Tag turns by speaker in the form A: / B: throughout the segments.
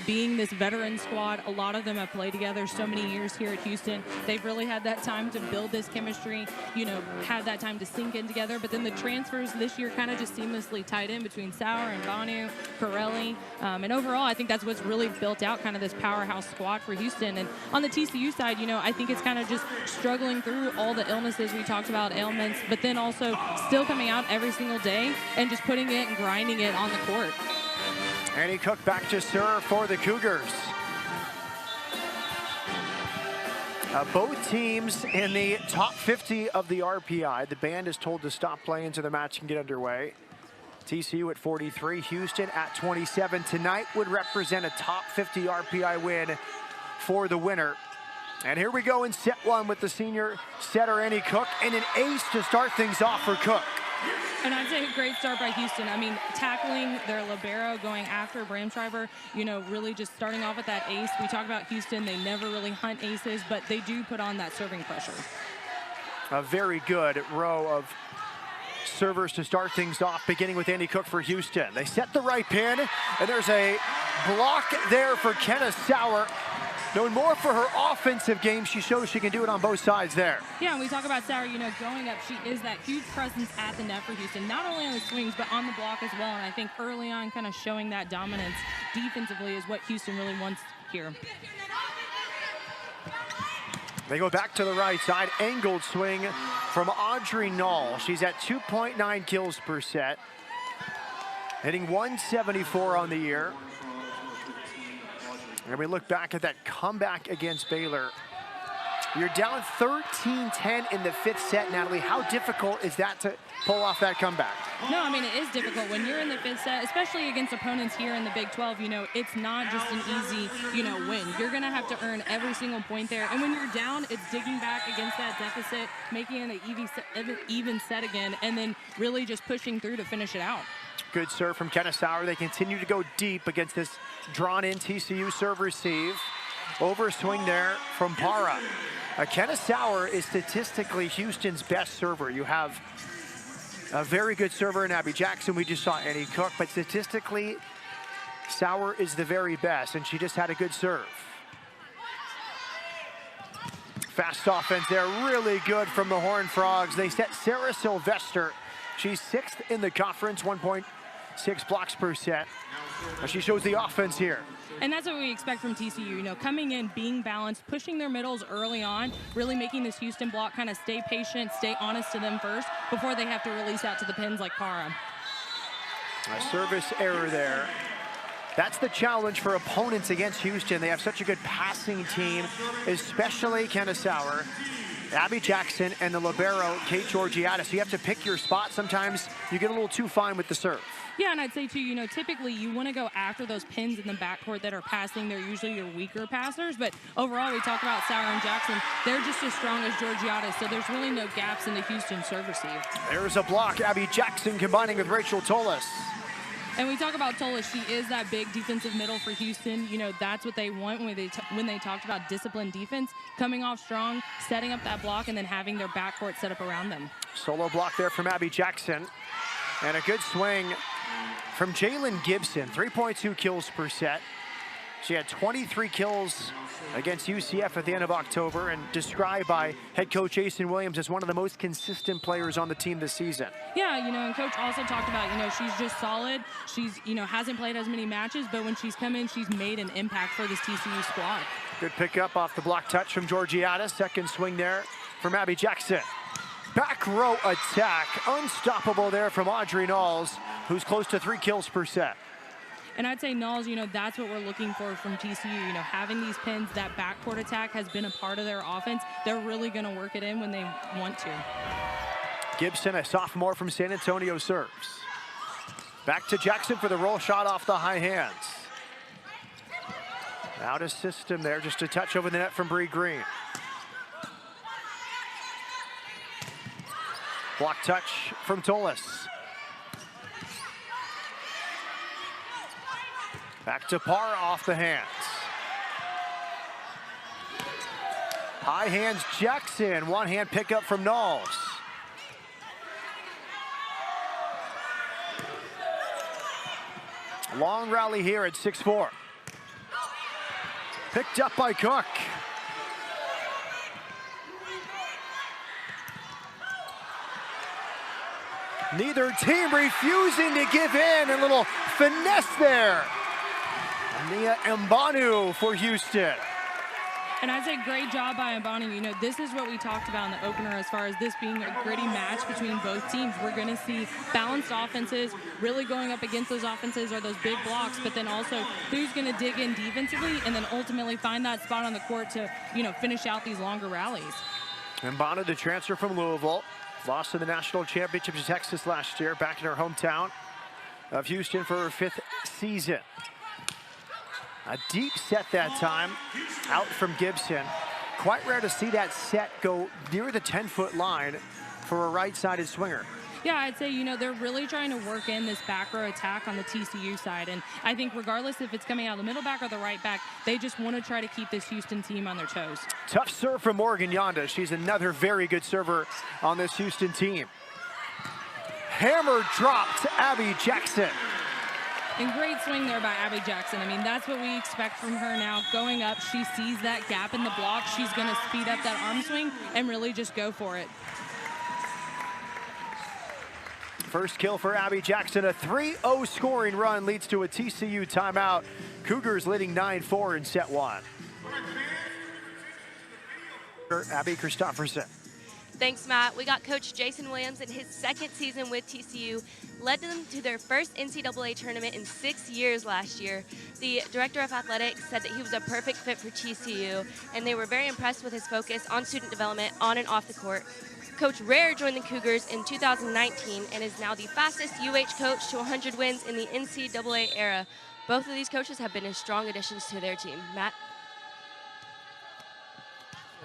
A: being this veteran squad, a lot of them have played together so many years here at Houston. They've really had that time to build this chemistry, had that time to sink in together. But then the transfers this year kind of just seamlessly tied in between Sauer and Banu, Corelli. And overall, I think that's what's really built out kind of this powerhouse squad for Houston. And on the TCU side, I think it's kind of just struggling through all the illnesses we talked about, ailments, but then also still coming out every single day and just putting it and grinding it on the court.
B: Annie Cook back to serve for the Cougars. Both teams in the top 50 of the RPI. The band is told to stop playing so the match can get underway. TCU at 43, Houston at 27. Tonight would represent a top 50 RPI win for the winner. And here we go in set one with the senior setter Annie Cook and an ace to start things off for Cook.
A: And I'd say a great start by Houston. I mean, tackling their libero, going after Bramschreiber, really just starting off with that ace. We talk about Houston, they never really hunt aces, but they do put on that serving pressure.
B: A very good row of servers to start things off, beginning with Annie Cook for Houston. They set the right pin, and there's a block there for Kenna Sauer. Known more for her offensive game, she shows she can do it on both sides there.
A: Yeah, and we talk about Sauer, going up, she is that huge presence at the net for Houston, not only on the swings, but on the block as well. And I think early on, kind of showing that dominance defensively is what Houston really wants here.
B: They go back to the right side, angled swing from Audrey Null. She's at 2.9 kills per set, hitting 174 on the year. And we look back at that comeback against Baylor. You're down 13-10 in the fifth set, Natalie. How difficult is that to pull off that comeback?
A: No, I mean, it is difficult when you're in the fifth set, especially against opponents here in the Big 12. It's not just an easy, win. You're going to have to earn every single point there. And when you're down, it's digging back against that deficit, making it an even set again, and then really just pushing through to finish it out.
B: Good serve from Kenna Sauer. They continue to go deep against this drawn-in TCU serve-receive. Overswing there from Para. Kenna Sauer is statistically Houston's best server. You have a very good server in Abby Jackson. We just saw Annie Cook, but statistically, Sauer is the very best, and she just had a good serve. Fast offense there, really good from the Horned Frogs. They set Sarah Sylvester. She's 6th in the conference, 1.6 blocks per set. She shows the offense here.
A: And that's what we expect from TCU, coming in, being balanced, pushing their middles early on, really making this Houston block kind of stay patient, stay honest to them first before they have to release out to the pins like Para.
B: A service error there. That's the challenge for opponents against Houston. They have such a good passing team, especially Kenna Sauer, Abby Jackson, and the libero, Kate Georgiadis. So you have to pick your spot. Sometimes you get a little too fine with the serve.
A: Yeah, and I'd say, too, typically you want to go after those pins in the backcourt that are passing. They're usually your weaker passers. But overall, we talk about Sauer and Jackson. They're just as strong as Georgiadis, so there's really no gaps in the Houston serve receive.
B: There's a block. Abby Jackson combining with Rachel Tolis.
A: And we talk about Tolis. She is that big defensive middle for Houston. That's what they want when they talked about disciplined defense, coming off strong, setting up that block, and then having their backcourt set up around them.
B: Solo block there from Abby Jackson. And a good swing from Jalen Gibson, 3.2 kills per set. She had 23 kills against UCF at the end of October, and described by head coach Jason Williams as one of the most consistent players on the team this season.
A: Yeah, and coach also talked about, she's just solid. She's, hasn't played as many matches, but when she's come in, she's made an impact for this TCU squad.
B: Good pickup off the block touch from Georgiadis. Second swing there from Abby Jackson. Back row attack, unstoppable there from Audrey Knowles, who's close to 3 kills per set.
A: And I'd say Knowles, that's what we're looking for from TCU. Having these pins, that backcourt attack has been a part of their offense. They're really going to work it in when they want to.
B: Gibson, a sophomore from San Antonio, serves. Back to Jackson for the roll shot off the high hands. Out of system there, just a touch over the net from Bree Green. Block touch from Tolis. Back to Parra off the hands. High hands Jackson, one hand pickup from Knowles. Long rally here at 6-4. Picked up by Cook. Neither team refusing to give in. A little finesse there. Nia Mbanu for Houston.
A: And I'd say great job by Mbanu. You know, this is what we talked about in the opener as far as this being a gritty match between both teams. We're going to see balanced offenses, really going up against those offenses or those big blocks, but then also who's going to dig in defensively and then ultimately find that spot on the court to, you know, finish out these longer rallies.
B: Mbanu, the transfer from Louisville, lost in the national championship to Texas last year, back in her hometown of Houston for her 5th season. A deep set that time, out from Gibson. Quite rare to see that set go near the 10-foot line for a right-sided swinger.
A: Yeah, I'd say, you know, they're really trying to work in this back row attack on the TCU side. And I think regardless if it's coming out of the middle back or the right back, they just want to try to keep this Houston team on their toes. Tough
B: serve from Morgan Yonda. She's another very good server on this Houston team. Hammer drop to Abby Jackson.
A: And great swing there by Abby Jackson. I mean, that's what we expect from her now. Going up, she sees that gap in the block. She's going to speed up that arm swing and really just go for it.
B: First kill for Abby Jackson. A 3-0 scoring run leads to a TCU timeout. Cougars leading 9-4 in set 1. Abby Christofferson.
C: Thanks, Matt. We got Coach Jason Williams in his 2nd season with TCU, led them to their first NCAA tournament in 6 years last year. The director of athletics said that he was a perfect fit for TCU, and they were very impressed with his focus on student development on and off the court. Coach Rare joined the Cougars in 2019 and is now the fastest UH coach to 100 wins in the NCAA era. Both of these coaches have been strong additions to their team. Matt?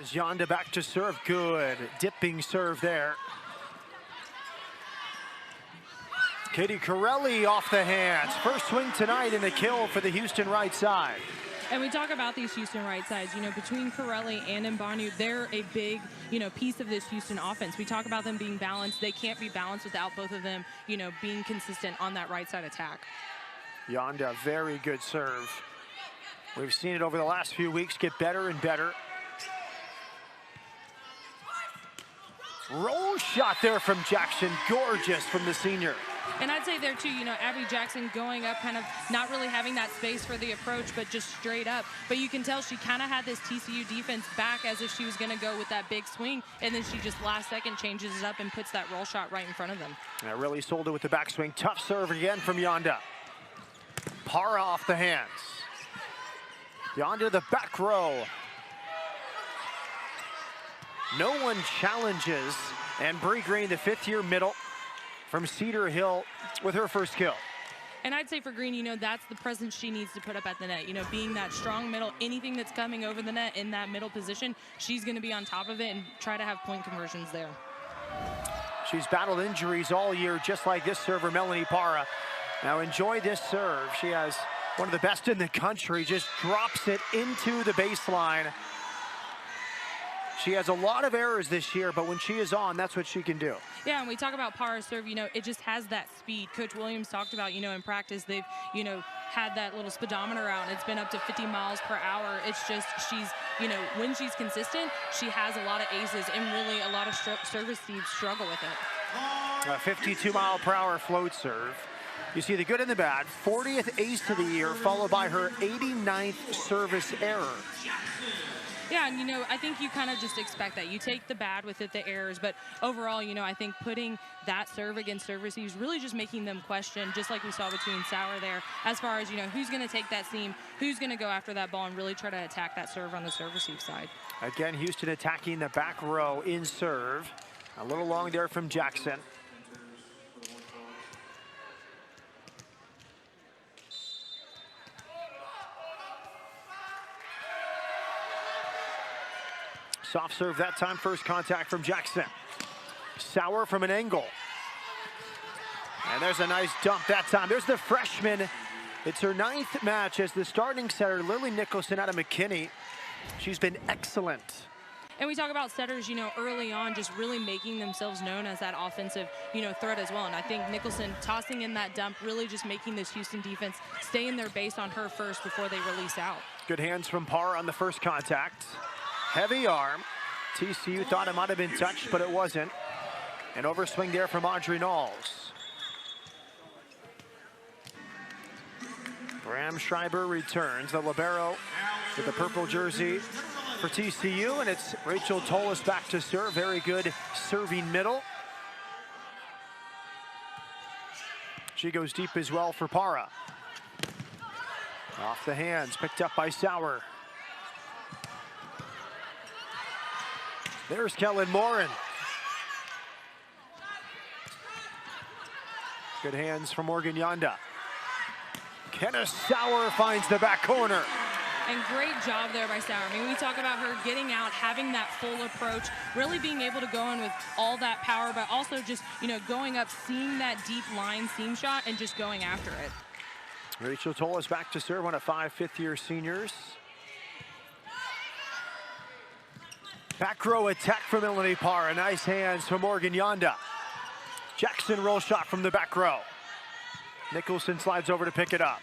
B: Yonda back to serve. Good dipping serve there. Katie Corelli off the hands. First swing tonight in the kill for the Houston right side.
A: And we talk about these Houston right sides, you know, between Corelli and Mbanu, they're a big, you know, piece of this Houston offense. We talk about them being balanced. They can't be balanced without both of them, you know, being consistent on that right side attack.
B: Yonda, very good serve. We've seen it over the last few weeks get better and better. Roll shot there from Jackson. Gorgeous from the senior.
A: And I'd say there too, you know, Abby Jackson going up, kind of not really having that space for the approach, but just straight up. But you can tell she kind of had this TCU defense back as if she was going to go with that big swing, and then she just last second changes it up and puts that roll shot right in front of them.
B: Yeah, really sold it with the backswing. Tough serve again from Yonda. Para off the hands. Yonda the back row. No one challenges, and Bree Green, the 5th-year middle from Cedar Hill, with her first kill.
A: And I'd say for Green, you know, that's the presence she needs to put up at the net. You know, being that strong middle, anything that's coming over the net in that middle position, she's going to be on top of it and try to have point conversions there.
B: She's battled injuries all year, just like this server, Melanie Para. Now enjoy this serve. She has one of the best in the country, just drops it into the baseline. She has a lot of errors this year, but when she is on, that's what she can do.
A: Yeah, and we talk about Para's serve, you know, it just has that speed. Coach Williams talked about, you know, in practice, they've, you know, had that little speedometer out, and it's been up to 50 miles per hour. It's just, she's, you know, when she's consistent, she has a lot of aces, and really a lot of service teams struggle with it.
B: A 52-mile-per-hour float serve. You see the good and the bad. 40th ace of the year, followed by her 89th service error.
A: Yeah, and, you know, I think you kind of just expect that. You take the bad with it, the errors, but overall, you know, I think putting that serve against serve receives really just making them question, just like we saw between Sauer there, as far as, you know, who's going to take that seam, who's going to go after that ball and really try to attack that serve on the serve receive side.
B: Again, Houston attacking the back row in serve. A little long there from Jackson. Soft serve that time, first contact from Jackson. Sauer from an angle. And there's a nice dump that time. There's the freshman. It's her 9th match as the starting setter, Lily Nicholson out of McKinney. She's been excellent.
A: And we talk about setters, you know, early on, just really making themselves known as that offensive, you know, threat as well. And I think Nicholson tossing in that dump, really just making this Houston defense stay in their base on her first before they release out.
B: Good hands from Parra on the first contact. Heavy arm. TCU thought it might have been touched, but it wasn't. An overswing there from Audrey Knowles. Bram Schreiber returns, the libero with the purple jersey for TCU, and it's Rachel Tolis back to serve. Very good serving middle. She goes deep as well for Parra. Off the hands, picked up by Sauer. There's Kellen Morin. Good hands from Morgan Yonda. Kenna Sauer finds the back corner.
A: And great job there by Sauer. I mean, we talk about her getting out, having that full approach, really being able to go in with all that power, but also just, you know, going up, seeing that deep line seam shot and just going after it.
B: Rachel Tolis back to serve, one of 5 fifth-year seniors. Back row attack from Melanie Parra. Nice hands from Morgan Yonda. Jackson roll shot from the back row. Nicholson slides over to pick it up.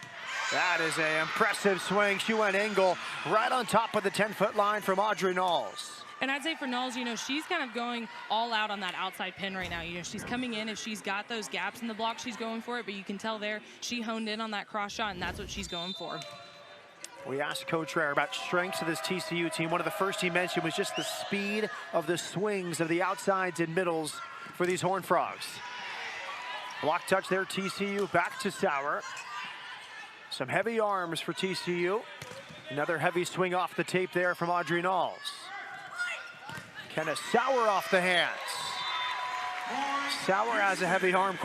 B: That is an impressive swing. She went angle right on top of the 10-foot line from Audrey Knowles.
A: And I'd say for Knowles, you know, she's kind of going all out on that outside pin right now. You know, she's coming in. If she's got those gaps in the block, she's going for it. But you can tell there, she honed in on that cross shot, and that's what she's going for.
B: We asked Coach Rare about strengths of this TCU team. One of the first he mentioned was just the speed of the swings of the outsides and middles for these Horned Frogs. Block touch there, TCU back to Sauer. Some heavy arms for TCU. Another heavy swing off the tape there from Audrey Knowles. Kenna Sauer off the hands. Sauer has a heavy arm,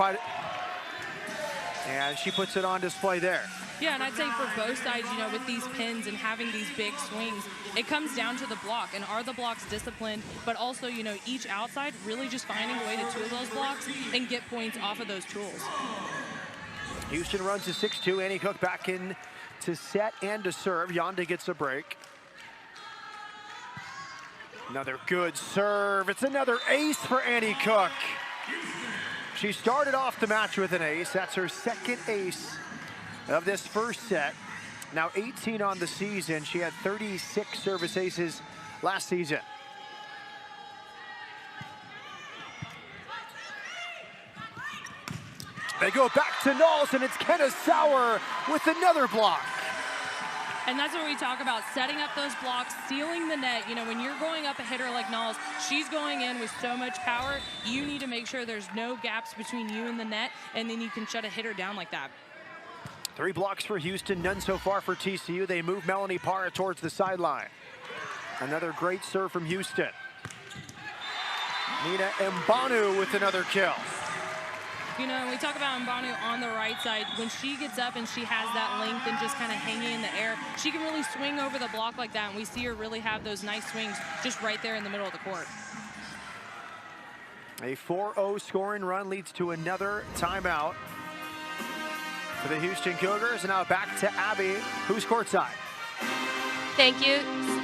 B: and she puts it on display there.
A: Yeah, and I'd say for both sides, you know, with these pins and having these big swings, it comes down to the block. And are the blocks disciplined? But also, you know, each outside really just finding a way to tool those blocks and get points off of those tools.
B: Houston runs to 6-2. Annie Cook back in to set and to serve. Yonda gets a break. Another good serve. It's another ace for Annie Cook. She started off the match with an ace. That's her second ace of this first set. Now 18 on the season. She had 36 service aces last season. They go back to Knowles, and it's Kenna Sauer with another block.
A: And that's what we talk about, setting up those blocks, sealing the net. You know, when you're going up a hitter like Knowles, she's going in with so much power, you need to make sure there's no gaps between you and the net, and then you can shut a hitter down like that.
B: 3 blocks for Houston, none so far for TCU. They move Melanie Parra towards the sideline. Another great serve from Houston. Nina Mbanu with another kill.
A: You know, we talk about Mbanu on the right side. When she gets up and she has that length and just kind of hanging in the air, she can really swing over the block like that. And we see her really have those nice swings just right there in the middle of the court.
B: A 4-0 scoring run leads to another timeout for the Houston Cougars. And now back to Abby, who's courtside.
C: Thank you.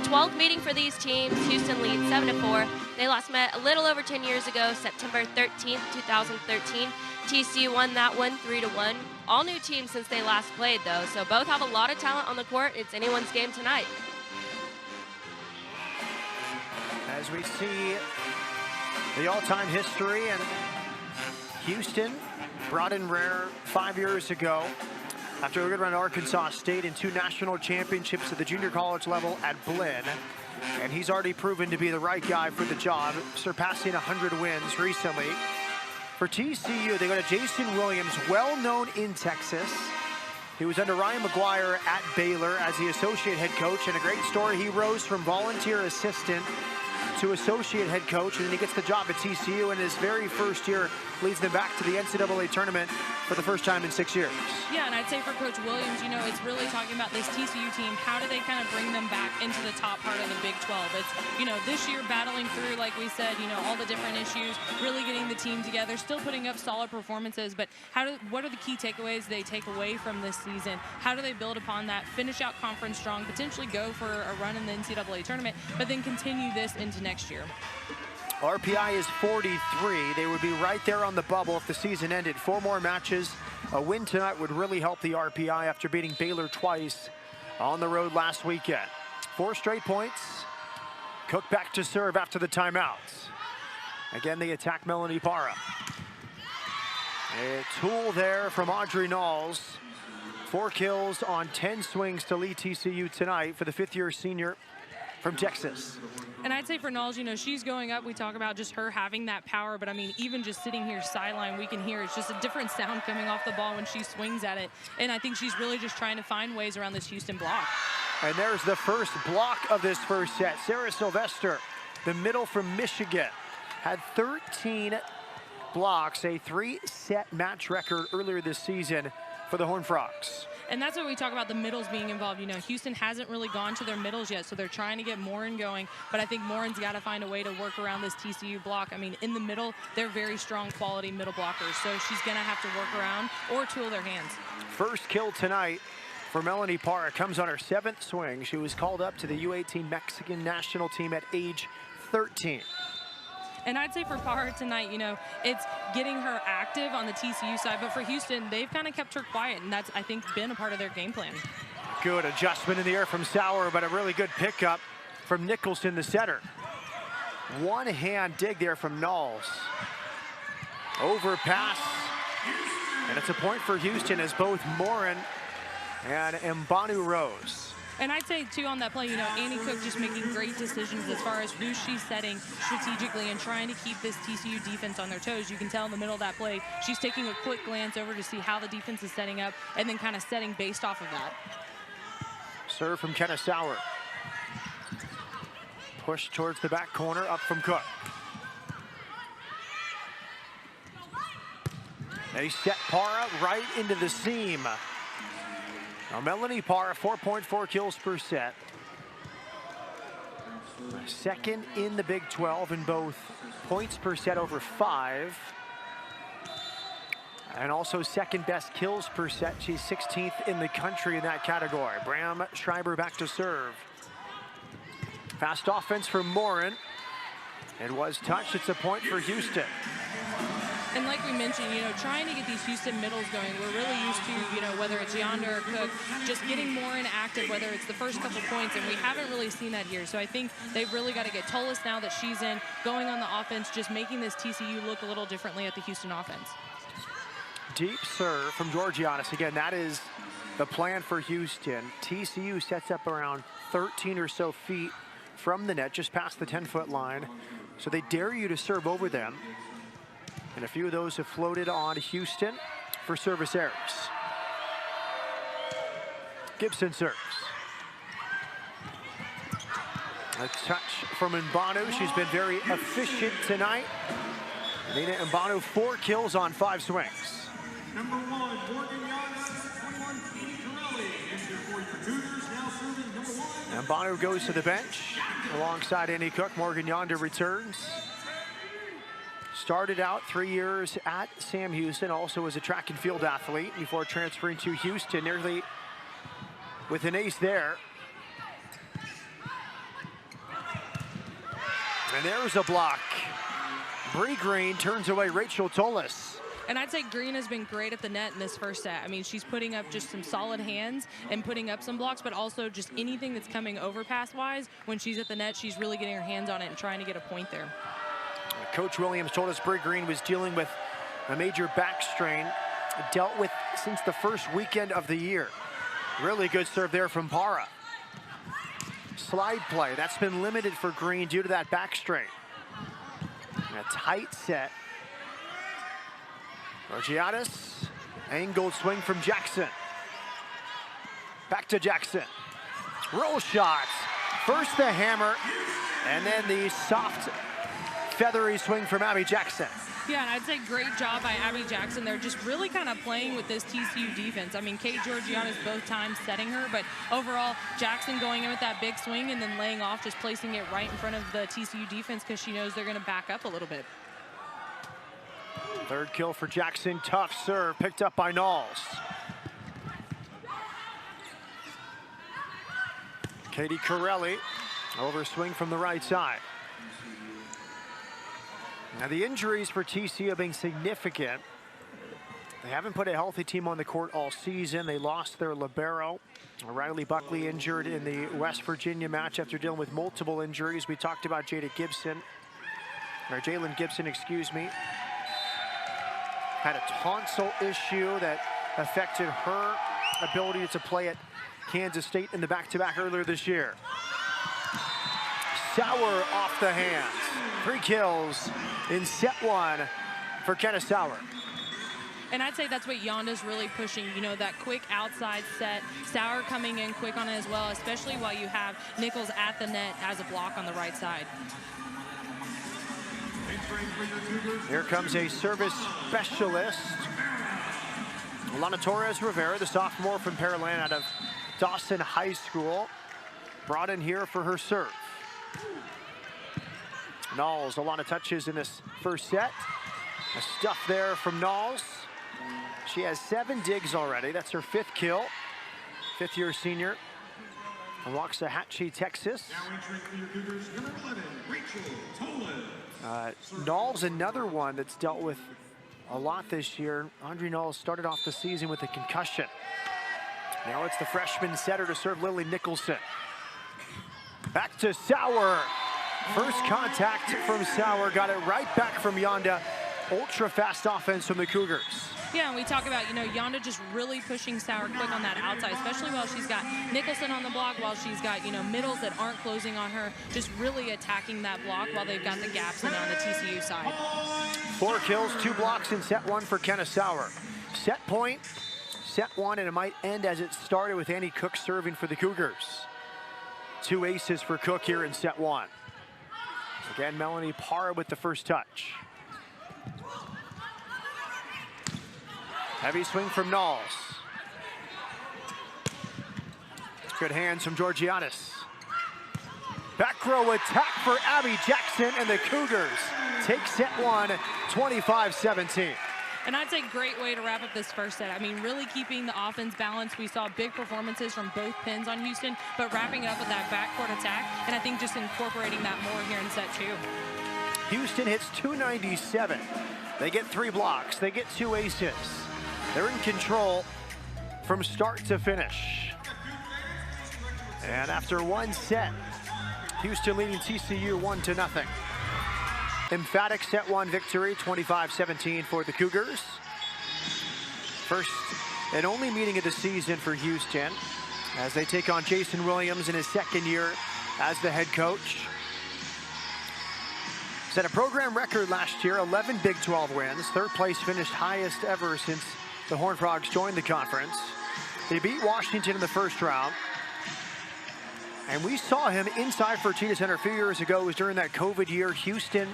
C: 12th meeting for these teams. Houston leads 7-4. They last met a little over 10 years ago, September 13th, 2013. TCU won that one 3-1. All new teams since they last played, though, so both have a lot of talent on the court. It's anyone's game tonight.
B: As we see the all-time history, and Houston brought in Rare 5 years ago after a good run at Arkansas State and 2 national championships at the junior college level at Blinn. And he's already proven to be the right guy for the job, surpassing 100 wins recently. For TCU, they go to Jason Williams, well-known in Texas. He was under Ryan McGuire at Baylor as the associate head coach, and a great story. He rose from volunteer assistant to associate head coach, and then he gets the job at TCU, and his very first year leads them back to the NCAA tournament for the first time in 6 years.
A: Yeah, and I'd say for Coach Williams, you know, it's really talking about this TCU team. How do they kind of bring them back into the top part of the Big 12? It's, you know, this year battling through, like we said, you know, all the different issues, really getting the team together, still putting up solid performances, but what are the key takeaways they take away from this season? How do they build upon that, finish out conference strong, potentially go for a run in the NCAA tournament, but then continue this into next year.
B: RPI is 43. They would be right there on the bubble if the season ended. 4 more matches. A win tonight would really help the RPI after beating Baylor twice on the road last weekend. 4 straight points. Cook back to serve after the timeouts. Again, they attack Melanie Parra. A tool there from Audrey Knowles. 4 kills on 10 swings to lead TCU tonight for the 5th-year senior from Texas.
A: And I'd say for Knowles, you know, she's going up. We talk about just her having that power, but I mean, even just sitting here sideline, we can hear it's just a different sound coming off the ball when she swings at it. And I think she's really just trying to find ways around this Houston block.
B: And there's the first block of this first set. Sarah Sylvester, the middle from Michigan, had 13 blocks, a 3-set match record earlier this season for the Horned Frogs.
A: And that's what we talk about, the middles being involved. You know, Houston hasn't really gone to their middles yet, so they're trying to get Morin going. But I think Morin's got to find a way to work around this TCU block. I mean, in the middle, they're very strong quality middle blockers, so she's going to have to work around or tool their hands. First
B: kill tonight for Melanie Parra comes on her 7th swing. She was called up to the U18 Mexican national team at age 13.
A: And I'd say for Parra tonight, you know, it's getting her active on the TCU side. But for Houston, they've kind of kept her quiet, and that's, I think, been a part of their game plan.
B: Good adjustment in the air from Sauer, but a really good pickup from Nicholson, the setter. One-hand dig there from Knowles. Overpass. And it's a point for Houston as both Morin and Mbanu rose.
A: And I'd say, too, on that play, you know, Annie Cook just making great decisions as far as who she's setting strategically and trying to keep this TCU defense on their toes. You can tell in the middle of that play, she's taking a quick glance over to see how the defense is setting up and then kind of setting based off of that.
B: Serve from Kenna Sauer. Push towards the back corner, up from Cook. They set Parra right into the seam. Now Melanie Parra, 4.4 kills per set. 2nd in the Big 12 in both points per set over 5. And also 2nd best kills per set. She's 16th in the country in that category. Bram Schreiber back to serve. Fast offense from Morin. It was touched. It's a point for Houston.
A: And like we mentioned, you know, trying to get these Houston middles going, we're really used to, you know, whether it's Yonder or Cook, just getting more inactive, whether it's the first couple points, and we haven't really seen that here. So I think they've really got to get Tolis now that she's in, going on the offense, just making this TCU look a little differently at the Houston offense.
B: Deep serve from Georgiadis. Again, that is the plan for Houston. TCU sets up around 13 or so feet from the net, just past the 10-foot line. So they dare you to serve over them. And a few of those have floated on Houston for service errors. Gibson serves. A touch from Mbanu. She's been very efficient tonight. Nina Mbanu, 4 kills on 5 swings.
D: Number 1, Morgan Giannis, 21, Katie Corelli. And your 4 Cougars now serving number 1.
B: Mbanu goes to the bench alongside Annie Cook. Morgan Yonder returns. Started out 3 years at Sam Houston, also as a track and field athlete before transferring to Houston, nearly with an ace there. And there's a block. Bree Green turns away Rachel Tolis.
A: And I'd say Green has been great at the net in this first set. I mean, she's putting up just some solid hands and putting up some blocks, but also just anything that's coming overpass-wise, when she's at the net, she's really getting her hands on it and trying to get a point there.
B: Coach Williams told us Bree Green was dealing with a major back strain, dealt with since the first weekend of the year. Really good serve there from Parra. Slide play, that's been limited for Green due to that back strain. A tight set. Georgiadis, angled swing from Jackson. Back to Jackson. Roll shots. First the hammer, and then the soft, feathery swing from Abby Jackson.
A: Yeah, and I'd say great job by Abby Jackson. They're just really kind of playing with this TCU defense. I mean, Kate Georgiadis both times setting her, but overall, Jackson going in with that big swing and then laying off, just placing it right in front of the TCU defense because she knows they're going to back up a little bit.
B: 3rd kill for Jackson. Tough serve, picked up by Knowles. Katie Corelli, over swing from the right side. Now the injuries for TCU have been significant. They haven't put a healthy team on the court all season. They lost their libero. Riley Buckley injured in the West Virginia match after dealing with multiple injuries. We talked about Jalen Gibson, excuse me. Had a tonsil issue that affected her ability to play at Kansas State in the back-to-back earlier this year. Sauer off the hands. 3 kills in set 1 for Kenna Sauer.
A: And I'd say that's what Yonda's really pushing, you know, that quick outside set. Sauer coming in quick on it as well, especially while you have Nichols at the net as a block on the right side.
B: Here comes a service specialist. Alana Torres Rivera, the sophomore from Pearland out of Dawson High School, brought in here for her serve. Knowles, a lot of touches in this first set. A stuff there from Knowles. She has 7 digs already. That's her 5th kill. 5th-year senior from Waxahachie, Texas.
D: Now entering for your Cougars, number 11, Rachel Tolan.
B: Knowles, another one that's dealt with a lot this year. Andre Knowles started off the season with a concussion. Now it's the freshman setter to serve Lily Nicholson. Back to Sauer. First contact from Sauer, got it right back from Yonda. Ultra fast offense from the Cougars.
A: Yeah, and we talk about, you know, Yonda just really pushing Sauer quick on that outside, especially while she's got Nicholson on the block, while she's got, you know, middles that aren't closing on her, just really attacking that block while they've got the gaps in on the TCU side.
B: 4 kills, 2 blocks in set 1 for Kenna Sauer. Set point, set 1, and it might end as it started with Annie Cook serving for the Cougars. 2 aces for Cook here in set 1. Again, Melanie Parra with the first touch. Heavy swing from Knowles. Good hands from Georgianis. Back row attack for Abby Jackson, and the Cougars take set 1, 25-17.
A: And I'd say great way to wrap up this first set. I mean, really keeping the offense balanced. We saw big performances from both pins on Houston, but wrapping it up with that backcourt attack, and I think just incorporating that more here in set 2.
B: Houston hits 297. They get 3 blocks. They get 2 aces. They're in control from start to finish. And after 1 set, Houston leading TCU 1-0. Emphatic set 1 victory, 25-17 for the Cougars. First and only meeting of the season for Houston as they take on Jason Williams in his 2nd year as the head coach. Set a program record last year, 11 Big 12 wins. 3rd place finished highest ever since the Horned Frogs joined the conference. They beat Washington in the 1st round. And we saw him inside Fertitta Center a few years ago. It was during that COVID year. Houston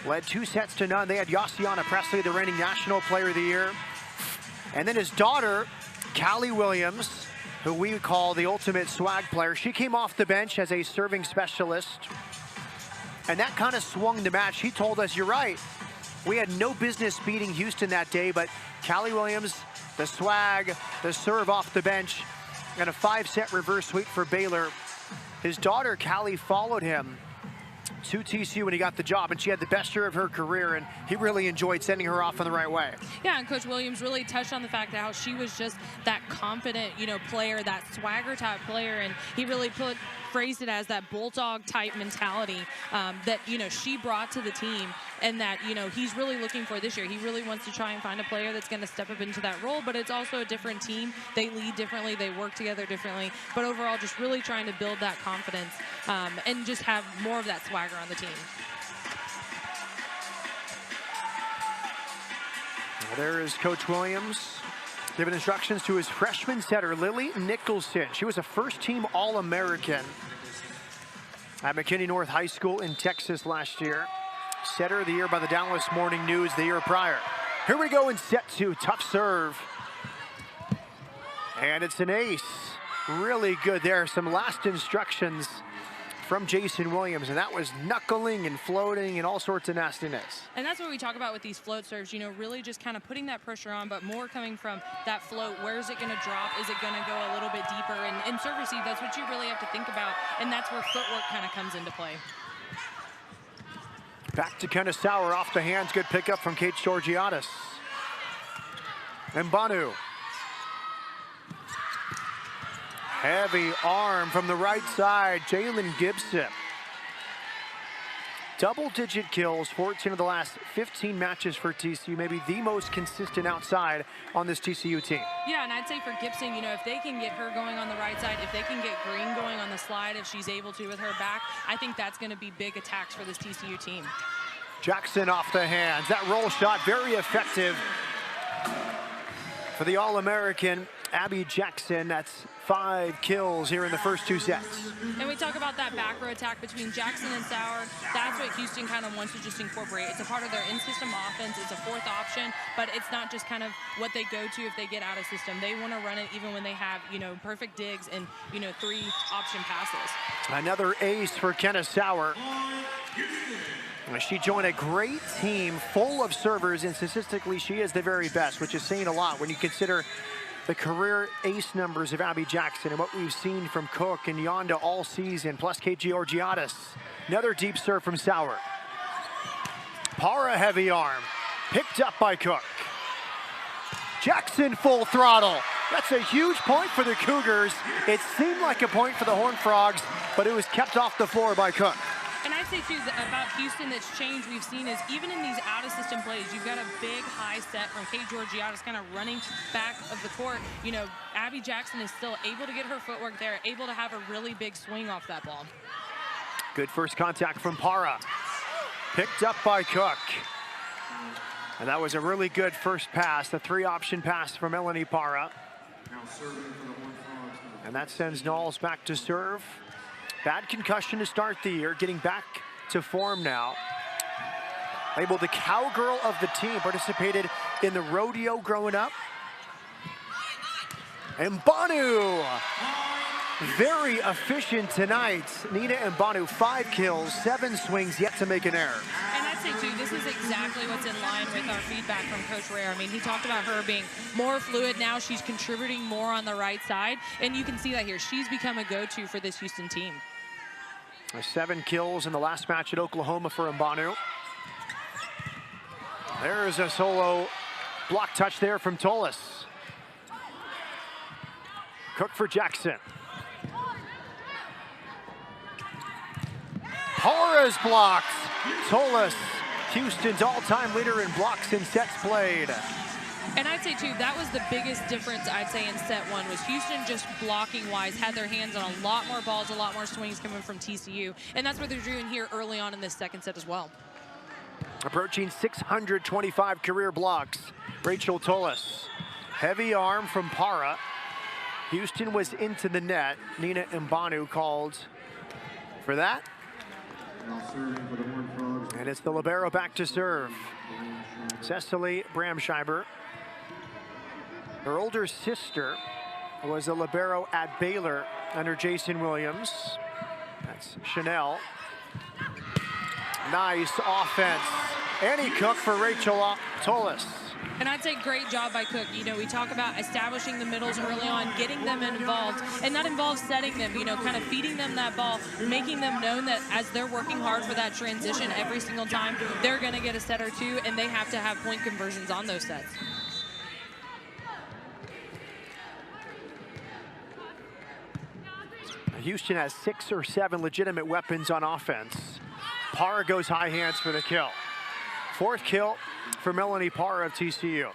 B: led 2-0. They had Yassiana Presley, the reigning National Player of the Year. And then his daughter, Callie Williams, who we call the ultimate swag player. She came off the bench as a serving specialist. And that kind of swung the match. He told us, you're right. We had no business beating Houston that day, but Callie Williams, the swag, the serve off the bench, and a 5-set reverse sweep for Baylor. His daughter, Callie, followed him to TCU when he got the job, and she had the best year of her career, and he really enjoyed sending her off in the right way.
A: Yeah, and Coach Williams really touched on the fact that how she was just that confident, you know, player, that swagger type player, and he really phrased it as that bulldog type mentality that, you know, she brought to the team, and that, you know, he's really looking for this year. He really wants to try and find a player that's going to step up into that role, but it's also a different team. They lead differently, they work together differently, but overall just really trying to build that confidence and just have more of that swagger on the team.
B: Well, there is Coach Williams giving instructions to his freshman setter, Lily Nicholson. She was a first-team All-American at McKinney North High School in Texas last year. Setter of the year by the Dallas Morning News the year prior. Here we go in set 2, tough serve. And it's an ace. Really good there. Some last instructions from Jason Williams, and that was knuckling and floating and all sorts of nastiness.
A: And that's what we talk about with these float serves, you know, really just kind of putting that pressure on, but more coming from that float. Where is it going to drop? Is it going to go a little bit deeper? And in serve receive, that's what you really have to think about, and that's where footwork kind of comes into play.
B: Back to Kenesaur off the hands. Good pickup from Kate Georgiadis. And Banu. Heavy arm from the right side, Jalen Gibson. Double-digit kills, 14 of the last 15 matches for TCU, maybe the most consistent outside on this TCU team.
A: Yeah, and I'd say for Gibson, you know, if they can get her going on the right side, if they can get Green going on the slide, if she's able to with her back, I think that's going to be big attacks for this TCU team.
B: Jackson off the hands. That roll shot, very effective for the All-American Abby Jackson. That's 5 kills here in the first 2 sets.
A: And we talk about that back row attack between Jackson and Sauer. That's what Houston kind of wants to just incorporate. It's a part of their in-system offense. It's a 4th option, but it's not just kind of what they go to if they get out of system. They want to run it even when they have, you know, perfect digs and, you know, 3 option passes.
B: Another ace for Kenesaur. She joined a great team full of servers, and statistically she is the very best, which is saying a lot when you consider the career ace numbers of Abby Jackson and what we've seen from Cook and Yonda all season, plus Kate Georgiadis. Another deep serve from Sauer. Para heavy arm, picked up by Cook. Jackson full throttle. That's a huge point for the Cougars. It seemed like a point for the Horned Frogs, but it was kept off the floor by Cook.
A: And I'd say, too, about Houston that's changed we've seen is even in these out-of-system plays, you've got a big high set from Kate Georgiadis kind of running back of the court. You know, Abby Jackson is still able to get her footwork there, able to have a really big swing off that ball.
B: Good first contact from Para. Picked up by Cook. And that was a really good first pass, the 3-option pass from Melanie Para. And that sends Knowles back to serve. Bad concussion to start the year, getting back to form now. Labeled the cowgirl of the team, participated in the rodeo growing up. And Banu, very efficient tonight. Nina and Banu, 5 kills, 7 swings, yet to make an error.
A: And I'd say, too, this is exactly what's in line with our feedback from Coach Rare. I mean, he talked about her being more fluid now. She's contributing more on the right side, and you can see that here. She's become a go-to for this Houston team.
B: 7 kills in the last match at Oklahoma for Mbanu. There's a solo block touch there from Tolis. Cook for Jackson. Horace blocked. Tolis, Houston's all-time leader in blocks in sets played.
A: And I'd say, too, that was the biggest difference, I'd say, in set 1, was Houston just blocking-wise had their hands on a lot more balls, a lot more swings coming from TCU. And that's what they're doing here early on in this second set as well.
B: Approaching 625 career blocks, Rachel Tolis. Heavy arm from Para. Houston was into the net. Nina Mbanu called for that. And it's the libero back to serve. Cecily Bramscheiber. Her older sister was a libero at Baylor under Jason Williams. That's Chanel. Nice offense. Annie Cook for Rachel Tolis.
A: And I'd say great job by Cook. You know, we talk about establishing the middles early on, getting them involved, and that involves setting them, you know, kind of feeding them that ball, making them known that as they're working hard for that transition every single time, they're going to get a set or two, and they have to have point conversions on those sets.
B: Houston has 6 or 7 legitimate weapons on offense. Para goes high hands for the kill. 4th kill for Melanie Para of TCU.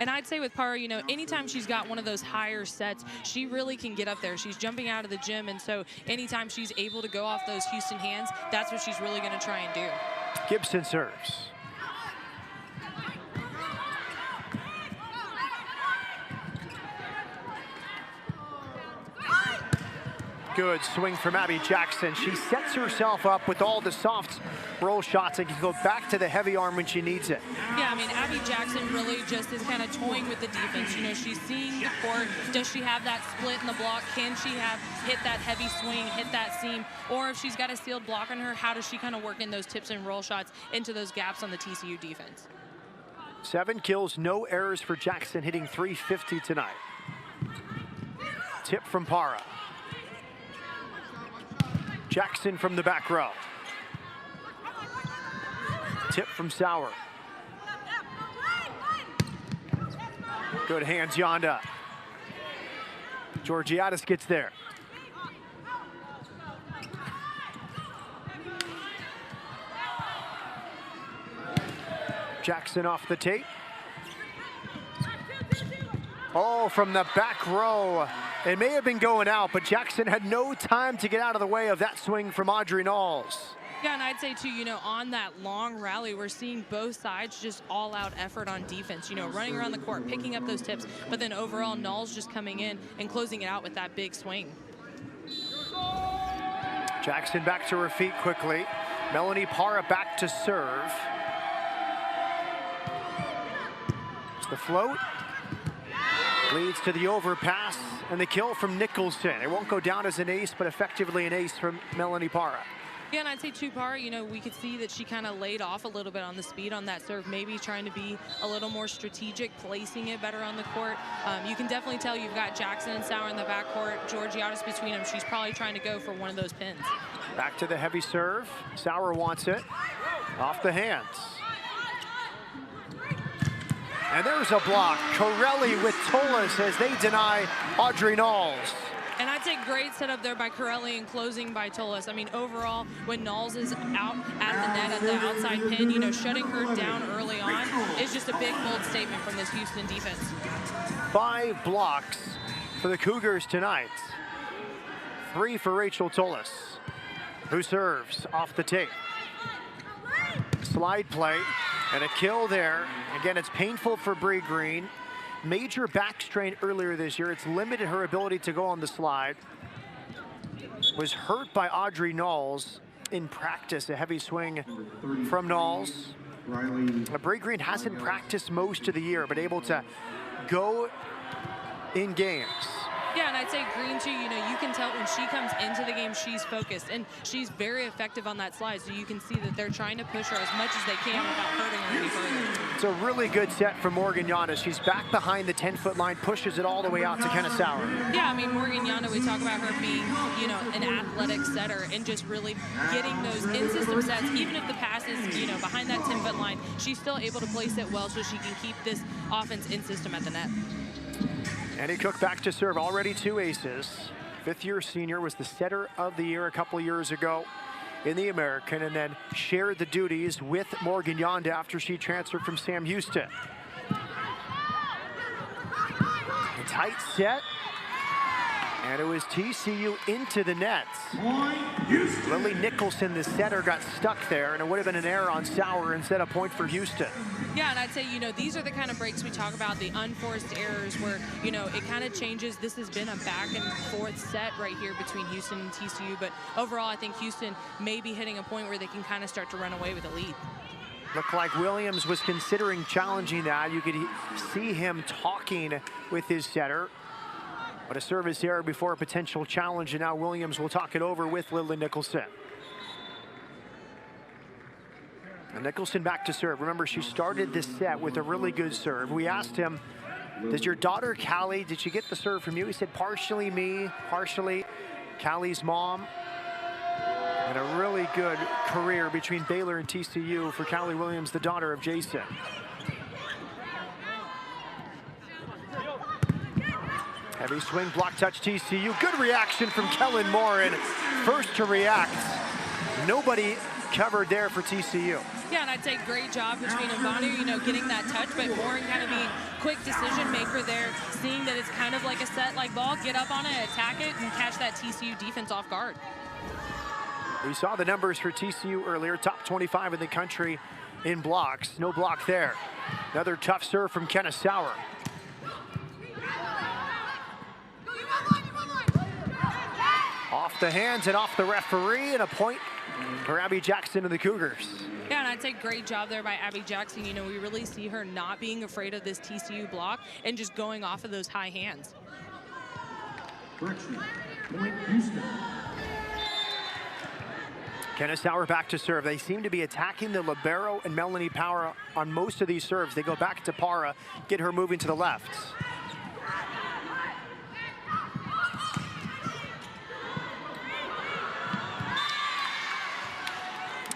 A: And I'd say with Para, you know, anytime she's got one of those higher sets, she really can get up there. She's jumping out of the gym, and so anytime she's able to go off those Houston hands, that's what she's really going to try and do.
B: Gibson serves. good swing from Abby Jackson. She sets herself up with all the soft roll shots and can go back to the heavy arm when she needs it.
A: Yeah, I mean, Abby Jackson really just is kind of toying with the defense. You know, she's seeing the court. Does she have that split in the block? Can she hit that heavy swing, hit that seam? Or if she's got a sealed block on her, how does she kind of work in those tips and roll shots into those gaps on the TCU defense?
B: 7 kills, no errors for Jackson, hitting .350 tonight. Tip from Para. Jackson from the back row. Tip from Sauer. Good hands, Yonda. Georgiadis gets there. Jackson off the tape. Oh, from the back row. It may have been going out, but Jackson had no time to get out of the way of that swing from Audrey Knowles.
A: Yeah, and I'd say, too, you know, on that long rally, we're seeing both sides just all-out effort on defense, you know, running around the court, picking up those tips, but then overall, Knowles just coming in and closing it out with that big swing.
B: Jackson back to her feet quickly. Melanie Para back to serve. It's the float. Leads to the overpass and the kill from Nicholson. It won't go down as an ace, but effectively an ace from Melanie Para.
A: Yeah, and I'd say too, Para, you know, we could see that she kind of laid off a little bit on the speed on that serve, maybe trying to be a little more strategic, placing it better on the court. You can definitely tell you've got Jackson and Sauer in the backcourt, Georgiadis between them. She's probably trying to go for one of those pins.
B: Back to the heavy serve. Sauer wants it. Off the hands. And there's a block. Corelli with Tolas as they deny Audrey Knowles.
A: And I'd say great setup there by Corelli and closing by Tolas. I mean, overall, when Knowles is out at the net at the outside pin, you know, shutting her down early on is just a big, bold statement from this Houston defense.
B: 5 blocks for the Cougars tonight. 3 for Rachel Tolas, who serves off the tape. Slide play and a kill there. Again, it's painful for Bree Green. Major back strain earlier this year. It's limited her ability to go on the slide. Was hurt by Audrey Knowles in practice. A heavy swing from Knowles. Bree Green hasn't practiced most of the year, but able to go in games.
A: Yeah, and I'd say Green, too, you know, you can tell when she comes into the game, she's focused, and she's very effective on that slide, so you can see that they're trying to push her as much as they can without hurting her any further.
B: It's a really good set from Morgan Giannis. She's back behind the 10-foot line, pushes it all the way out to Kenna Sauer.
A: Yeah, I mean, Morgan Giannis, we talk about her being, you know, an athletic setter and just really getting those in-system sets. Even if the pass is, you know, behind that 10-foot line, she's still able to place it well so she can keep this offense in-system at the net.
B: Annie Cook back to serve, already 2 aces. 5th-year senior, was the setter of the year a couple years ago in the American, and then shared the duties with Morgan Yonda after she transferred from Sam Houston. A tight set, and it was TCU into the net. Lily Nicholson, the setter, got stuck there, and it would have been an error on Sauer instead of point for Houston.
A: Yeah, and I'd say, you know, these are the kind of breaks we talk about, the unforced errors where, you know, it kind of changes. This has been a back and forth set right here between Houston and TCU, but overall I think Houston may be hitting a point where they can kind of start to run away with a lead.
B: Looked like Williams was considering challenging that. You could see him talking with his setter. But a service error before a potential challenge, and now Williams will talk it over with Lily Nicholson. And Nicholson back to serve. Remember, she started this set with a really good serve. We asked him, does your daughter Callie, did she get the serve from you? He said, partially me, partially Callie's mom. And a really good career between Baylor and TCU for Callie Williams, the daughter of Jason. Heavy swing, block touch TCU. Good reaction from Kellen Morin. First to react. Nobody covered there for TCU.
A: Yeah, and I'd say great job between Ivanu, you know, getting that touch, but Morin kind of being quick decision maker there, seeing that it's kind of like a set-like ball, get up on it, attack it, and catch that TCU defense off guard.
B: We saw the numbers for TCU earlier, top 25 in the country in blocks. No block there. Another tough serve from Kenna Sauer. Off off the hands and off the referee, and a point for Abby Jackson and the Cougars.
A: Yeah, and I'd say great job there by Abby Jackson. You know, we really see her not being afraid of this TCU block and just going off of those high hands.
D: Correction. Point Houston.
B: Kennesaw back to serve. They seem to be attacking the libero and Melanie Power on most of these serves. They go back to Para, get her moving to the left.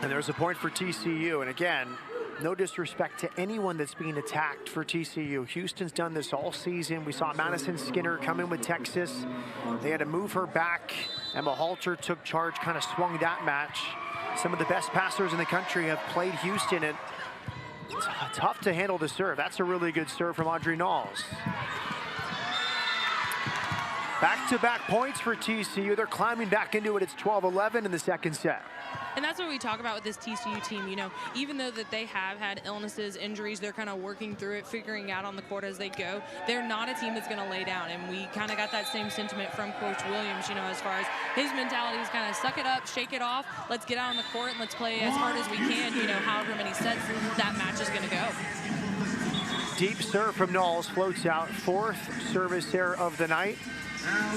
B: And there's a point for TCU. And again, no disrespect to anyone that's being attacked for TCU. Houston's done this all season. We saw Madison Skinner come in with Texas. They had to move her back. Emma Halter took charge, kind of swung that match. Some of the best passers in the country have played Houston, and it's tough to handle the serve. That's a really good serve from Audrey Knowles. Back-to-back points for TCU. They're climbing back into it. It's 12-11 in the second set.
A: And that's what we talk about with this TCU team. You know, even though that they have had illnesses, injuries, they're kind of working through it, figuring out on the court as they go. They're not a team that's going to lay down. And we kind of got that same sentiment from Coach Williams, you know, as far as his mentality is kind of suck it up, shake it off, let's get out on the court and let's play as hard as we can, you know, however many sets that match is going to go.
B: Deep serve from Knowles floats out. Fourth service error of the night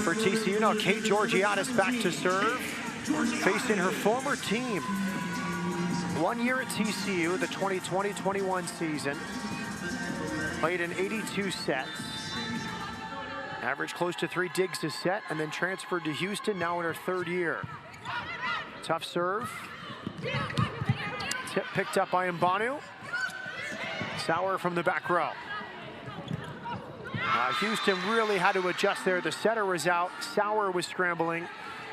B: for TCU. Now Kate Georgiadis back to serve, facing her former team. 1 year at TCU, the 2020-21 season. Played in 82 sets. Averaged close to 3 digs a set, and then transferred to Houston, now in her third year. Tough serve. Tip picked up by Mbanu. Sauer from the back row. Houston really had to adjust there. The setter was out, Sauer was scrambling,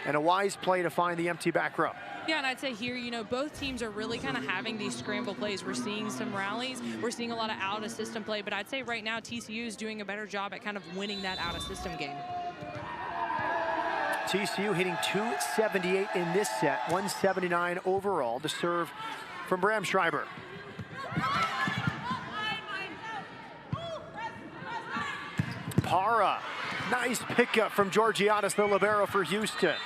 B: and a wise play to find the empty back row.
A: Yeah, and I'd say here, you know, both teams are really kind of having these scramble plays. We're seeing some rallies. We're seeing a lot of out-of-system play, but I'd say right now TCU is doing a better job at kind of winning that out-of-system game.
B: TCU hitting 278 in this set, 179 overall. The serve from Bram Schreiber. Para, nice pickup from Georgiadis, the libero for Houston.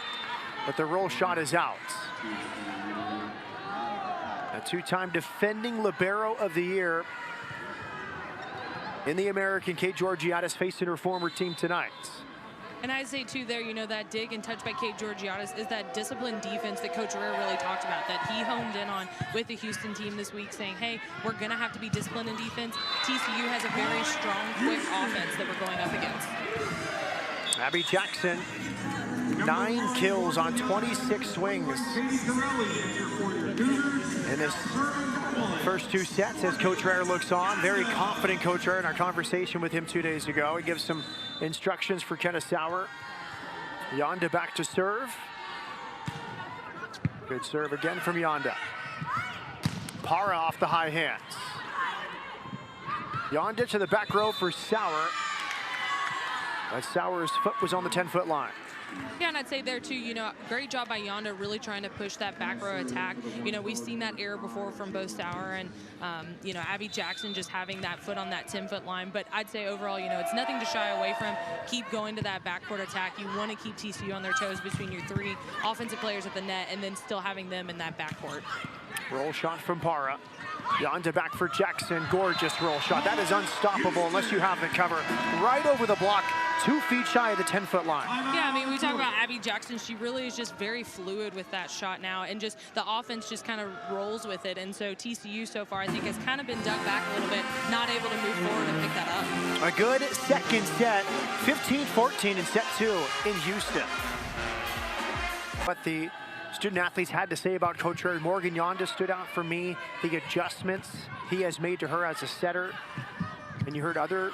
B: But the roll shot is out. A two-time defending libero of the year in the American, Kate Georgiadis, facing her former team tonight.
A: And I'd say, too, there, you know, that dig and touch by Kate Georgiadis is that disciplined defense that Coach Rare really talked about, that he honed in on with the Houston team this week, saying, hey, we're going to have to be disciplined in defense. TCU has a very strong, quick offense that we're going up against.
B: Abby Jackson, 9 kills on 26 swings in this first 2 sets as Coach Rare looks on. Very confident Coach Rare in our conversation with him 2 days ago. He gives some instructions for Kennesaw. Yonda back to serve. Good serve again from Yonda. Para off the high hands. Yonda to the back row for Sauer. But Sauer's foot was on the 10-foot line.
A: Yeah, and I'd say there, too, you know, great job by Yonda really trying to push that back row attack. You know, we've seen that error before from both Sauer and, you know, Abby Jackson just having that foot on that 10-foot line. But I'd say overall, you know, it's nothing to shy away from. Keep going to that backcourt attack. You want to keep TCU on their toes between your 3 offensive players at the net and then still having them in that backcourt.
B: Roll shot from Para. Yonda back for Jackson. Gorgeous roll shot. That is unstoppable unless you have the cover. Right over the block, 2 feet shy of the 10-foot line.
A: Yeah, I mean, we talk about Abby Jackson. She really is just very fluid with that shot now, and just the offense just kind of rolls with it. And so TCU so far, I think, has kind of been dug back a little bit, not able to move forward and pick that up.
B: A good second set, 15-14 in set 2 in Houston. But the student athletes had to say about Coach Rare. Morgan Yonda stood out for me. The adjustments he has made to her as a setter. And you heard other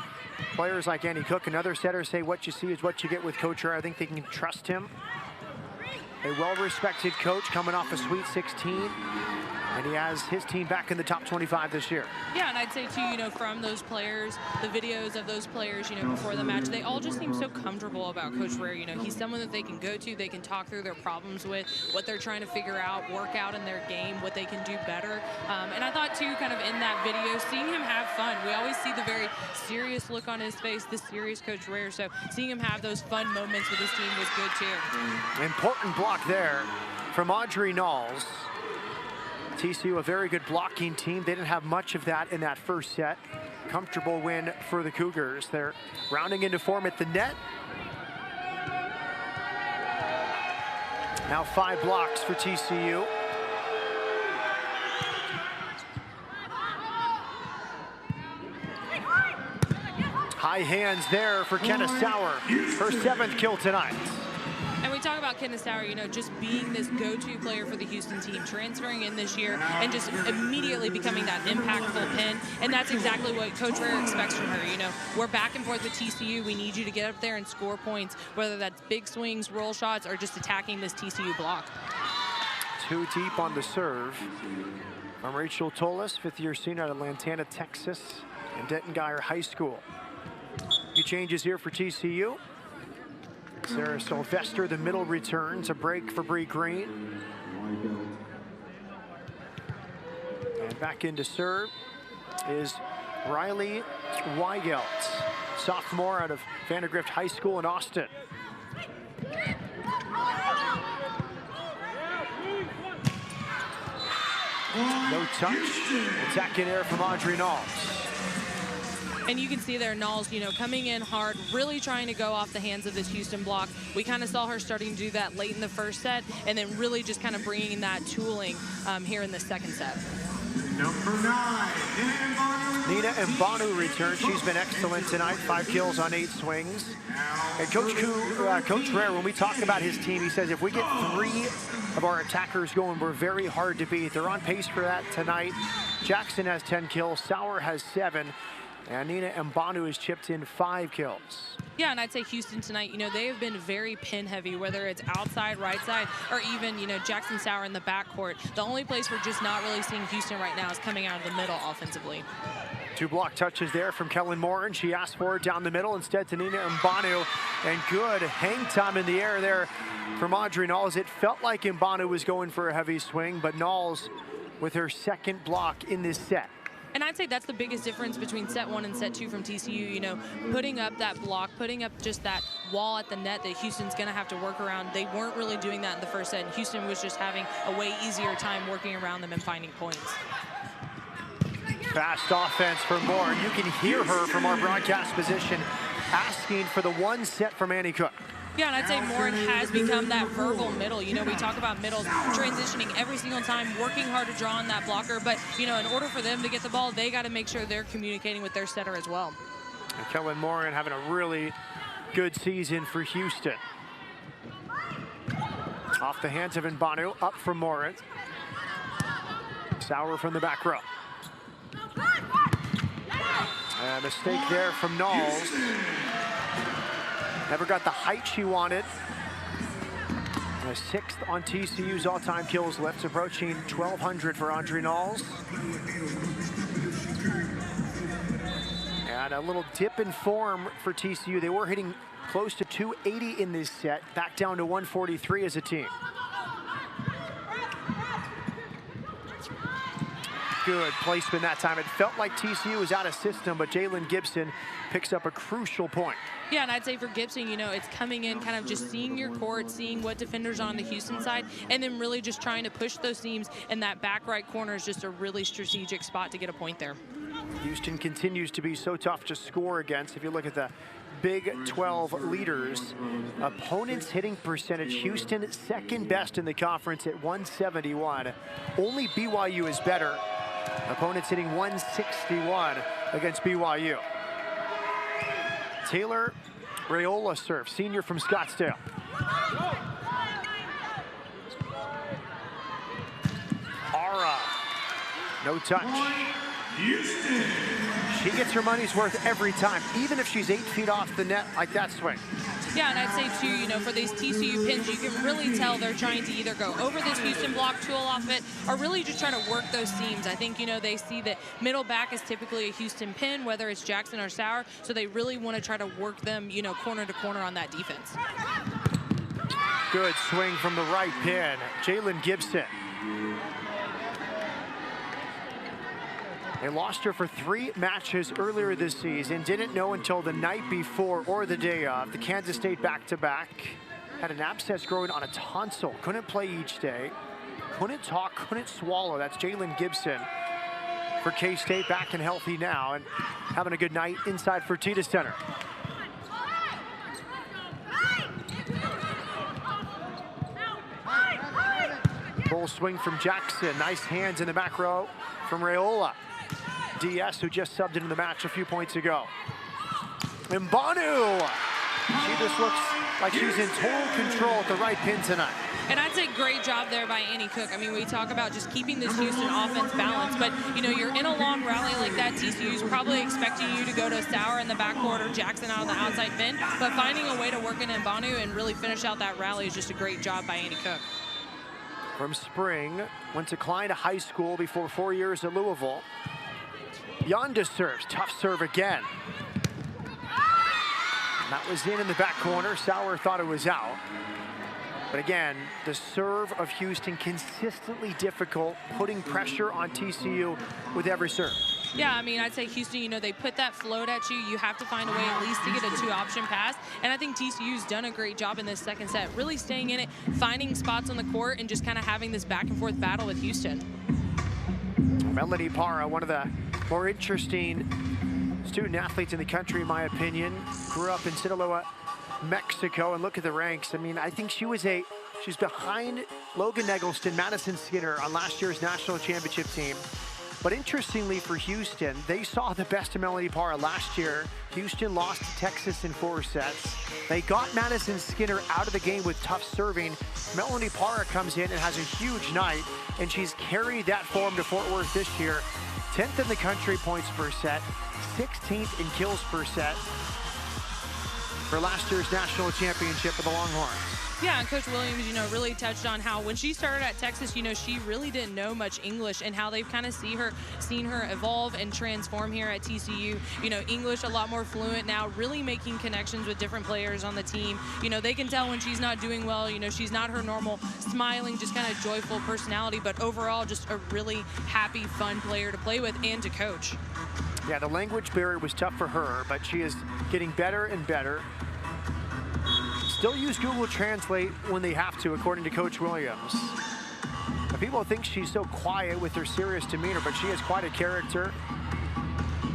B: players like Annie Cook and other setters say what you see is what you get with Coach Rare. I think they can trust him. A well-respected coach coming off a Sweet 16. And he has his team back in the top 25 this year.
A: Yeah, and I'd say too, you know, from those players, the videos of those players, you know, before the match, they all just seem so comfortable about Coach Ware. You know, he's someone that they can go to, they can talk through their problems with, what they're trying to figure out, work out in their game, what they can do better. And I thought too, kind of in that video, seeing him have fun. We always see the very serious look on his face, the serious Coach Ware. So seeing him have those fun moments with his team was good too.
B: Important block there from Audrey Knowles. TCU, a very good blocking team. They didn't have much of that in that first set. Comfortable win for the Cougars. They're rounding into form at the net. Now 5 blocks for TCU. High hands there for Kenna Sauer. Her 7th kill tonight.
A: And we talk about Kenna Sauer, you know, just being this go-to player for the Houston team, transferring in this year and just immediately becoming that impactful pin. And that's exactly what Coach Ware expects from her. You know, we're back and forth with TCU. We need you to get up there and score points, whether that's big swings, roll shots, or just attacking this TCU block.
B: Too deep on the serve from Rachel Tolis, 5th-year senior out of Lantana, Texas, and Denton Guyer High School. Few changes here for TCU. Sarah Sylvester, the middle returns, a break for Bree Green. And back into serve is Riley Weigelt, sophomore out of Vandergrift High School in Austin. No touch. Attacking air from Audrey Knowles.
A: And you can see there, Knowles, you know, coming in hard, really trying to go off the hands of this Houston block. We kind of saw her starting to do that late in the first set, and then really just kind of bringing that tooling here in the second set.
D: Number 9,
B: Nina Mbanu returns. She's been excellent tonight. 5 kills on 8 swings. And Coach Ware, when we talk about his team, he says if we get 3 of our attackers going, we're very hard to beat. They're on pace for that tonight. Jackson has 10 kills. Sauer has 7. And Nina Mbanu has chipped in 5 kills.
A: Yeah, and I'd say Houston tonight, you know, they have been very pin heavy, whether it's outside, right side, or even, you know, Jackson Sauer in the backcourt. The only place we're just not really seeing Houston right now is coming out of the middle offensively.
B: 2 block touches there from Kellen Morin. She asked for it down the middle instead to Nina Mbanu. And good hang time in the air there from Audrey Knowles. It felt like Mbanu was going for a heavy swing, but Knowles with her 2nd block in this set.
A: And I'd say that's the biggest difference between set 1 and set 2 from TCU, you know, putting up that block, putting up just that wall at the net that Houston's going to have to work around. They weren't really doing that in the first set, and Houston was just having a way easier time working around them and finding points.
B: Fast offense for Moore. You can hear her from our broadcast position asking for the 1 set from Annie Cook.
A: Yeah, and I'd say Morin has become that verbal middle. You know, we talk about middles transitioning every single time, working hard to draw on that blocker. But, you know, in order for them to get the ball, they got to make sure they're communicating with their setter as well.
B: And Kellen Morin having a really good season for Houston. Off the hands of Mbanu, up from Morin. Sauer from the back row. A mistake there from Knowles. Never got the height she wanted. And a 6th on TCU's all-time kills list, approaching 1,200 for Audrey Knowles. And a little dip in form for TCU. They were hitting close to 280 in this set, back down to 143 as a team. Good placement that time. It felt like TCU was out of system, but Jalen Gibson picks up a crucial point.
A: Yeah, and I'd say for Gibson, you know, it's coming in, kind of just seeing your court, seeing what defenders on the Houston side, and then really just trying to push those seams, and that back right corner is just a really strategic spot to get a point there.
B: Houston continues to be so tough to score against. If you look at the Big 12 leaders, opponents hitting percentage, Houston 2nd best in the conference at 171. Only BYU is better. Opponents hitting 161 against BYU. Taylor Rayola serve, senior from Scottsdale. Ara, no touch. She gets her money's worth every time, even if she's 8 feet off the net like that swing.
A: Yeah, and I'd say too, you know, for these TCU pins, you can really tell they're trying to either go over this Houston block, tool off it, or really just try to work those seams. I think, you know, they see that middle back is typically a Houston pin, whether it's Jackson or Sauer, so they really want to try to work them, you know, corner to corner on that defense.
B: Good swing from the right pin. Jalen Gibson. They lost her for 3 matches earlier this season. Didn't know until the night before or the day of. The Kansas State back-to-back. Had an abscess growing on a tonsil. Couldn't play each day. Couldn't talk, couldn't swallow. That's Jalen Gibson for K-State, back and healthy now and having a good night inside Fertitta Center. Full swing from Jackson. Nice hands in the back row from Rayola. DS, who just subbed into the match a few points ago. And Banu, she just looks like she's in total control at the right pin tonight.
A: And I'd say great job there by Annie Cook. I mean, we talk about just keeping this Houston offense balanced, but, you know, you're in a long rally like that. TCU's probably expecting you to go to Sauer in the backcourt or Jackson out on the outside pin, but finding a way to work in Banu and really finish out that rally is just a great job by Annie Cook.
B: From spring, went to Klein High School before 4 years at Louisville. Yonda serves, tough serve again. And that was in the back corner. Sauer thought it was out. But again, the serve of Houston consistently difficult, putting pressure on TCU with every serve.
A: Yeah, I mean, I'd say Houston, you know, they put that float at you. You have to find a way at least to get a 2-option pass. And I think TCU's done a great job in this second set, really staying in it, finding spots on the court, and just kind of having this back and forth battle with Houston.
B: Melanie Parra, one of the more interesting student athletes in the country, in my opinion. Grew up in Sinaloa, Mexico, and look at the ranks. I mean, I think she's behind Logan Eggleston, Madison Skinner on last year's national championship team. But interestingly for Houston, they saw the best of Melanie Parra last year. Houston lost to Texas in 4 sets. They got Madison Skinner out of the game with tough serving. Melanie Parra comes in and has a huge night, and she's carried that form to Fort Worth this year. 10th in the country points per set, 16th in kills per set for last year's national championship for the Longhorns.
A: Yeah, and Coach Williams, you know, really touched on how when she started at Texas, you know, she really didn't know much English, and how they've kind of seen her evolve and transform here at TCU. You know, English a lot more fluent now, really making connections with different players on the team. You know, they can tell when she's not doing well. You know, she's not her normal smiling, just kind of joyful personality, but overall just a really happy, fun player to play with and to coach.
B: Yeah, the language barrier was tough for her, but she is getting better and better. Still use Google Translate when they have to, according to Coach Williams. But people think she's so quiet with her serious demeanor, but she has quite a character.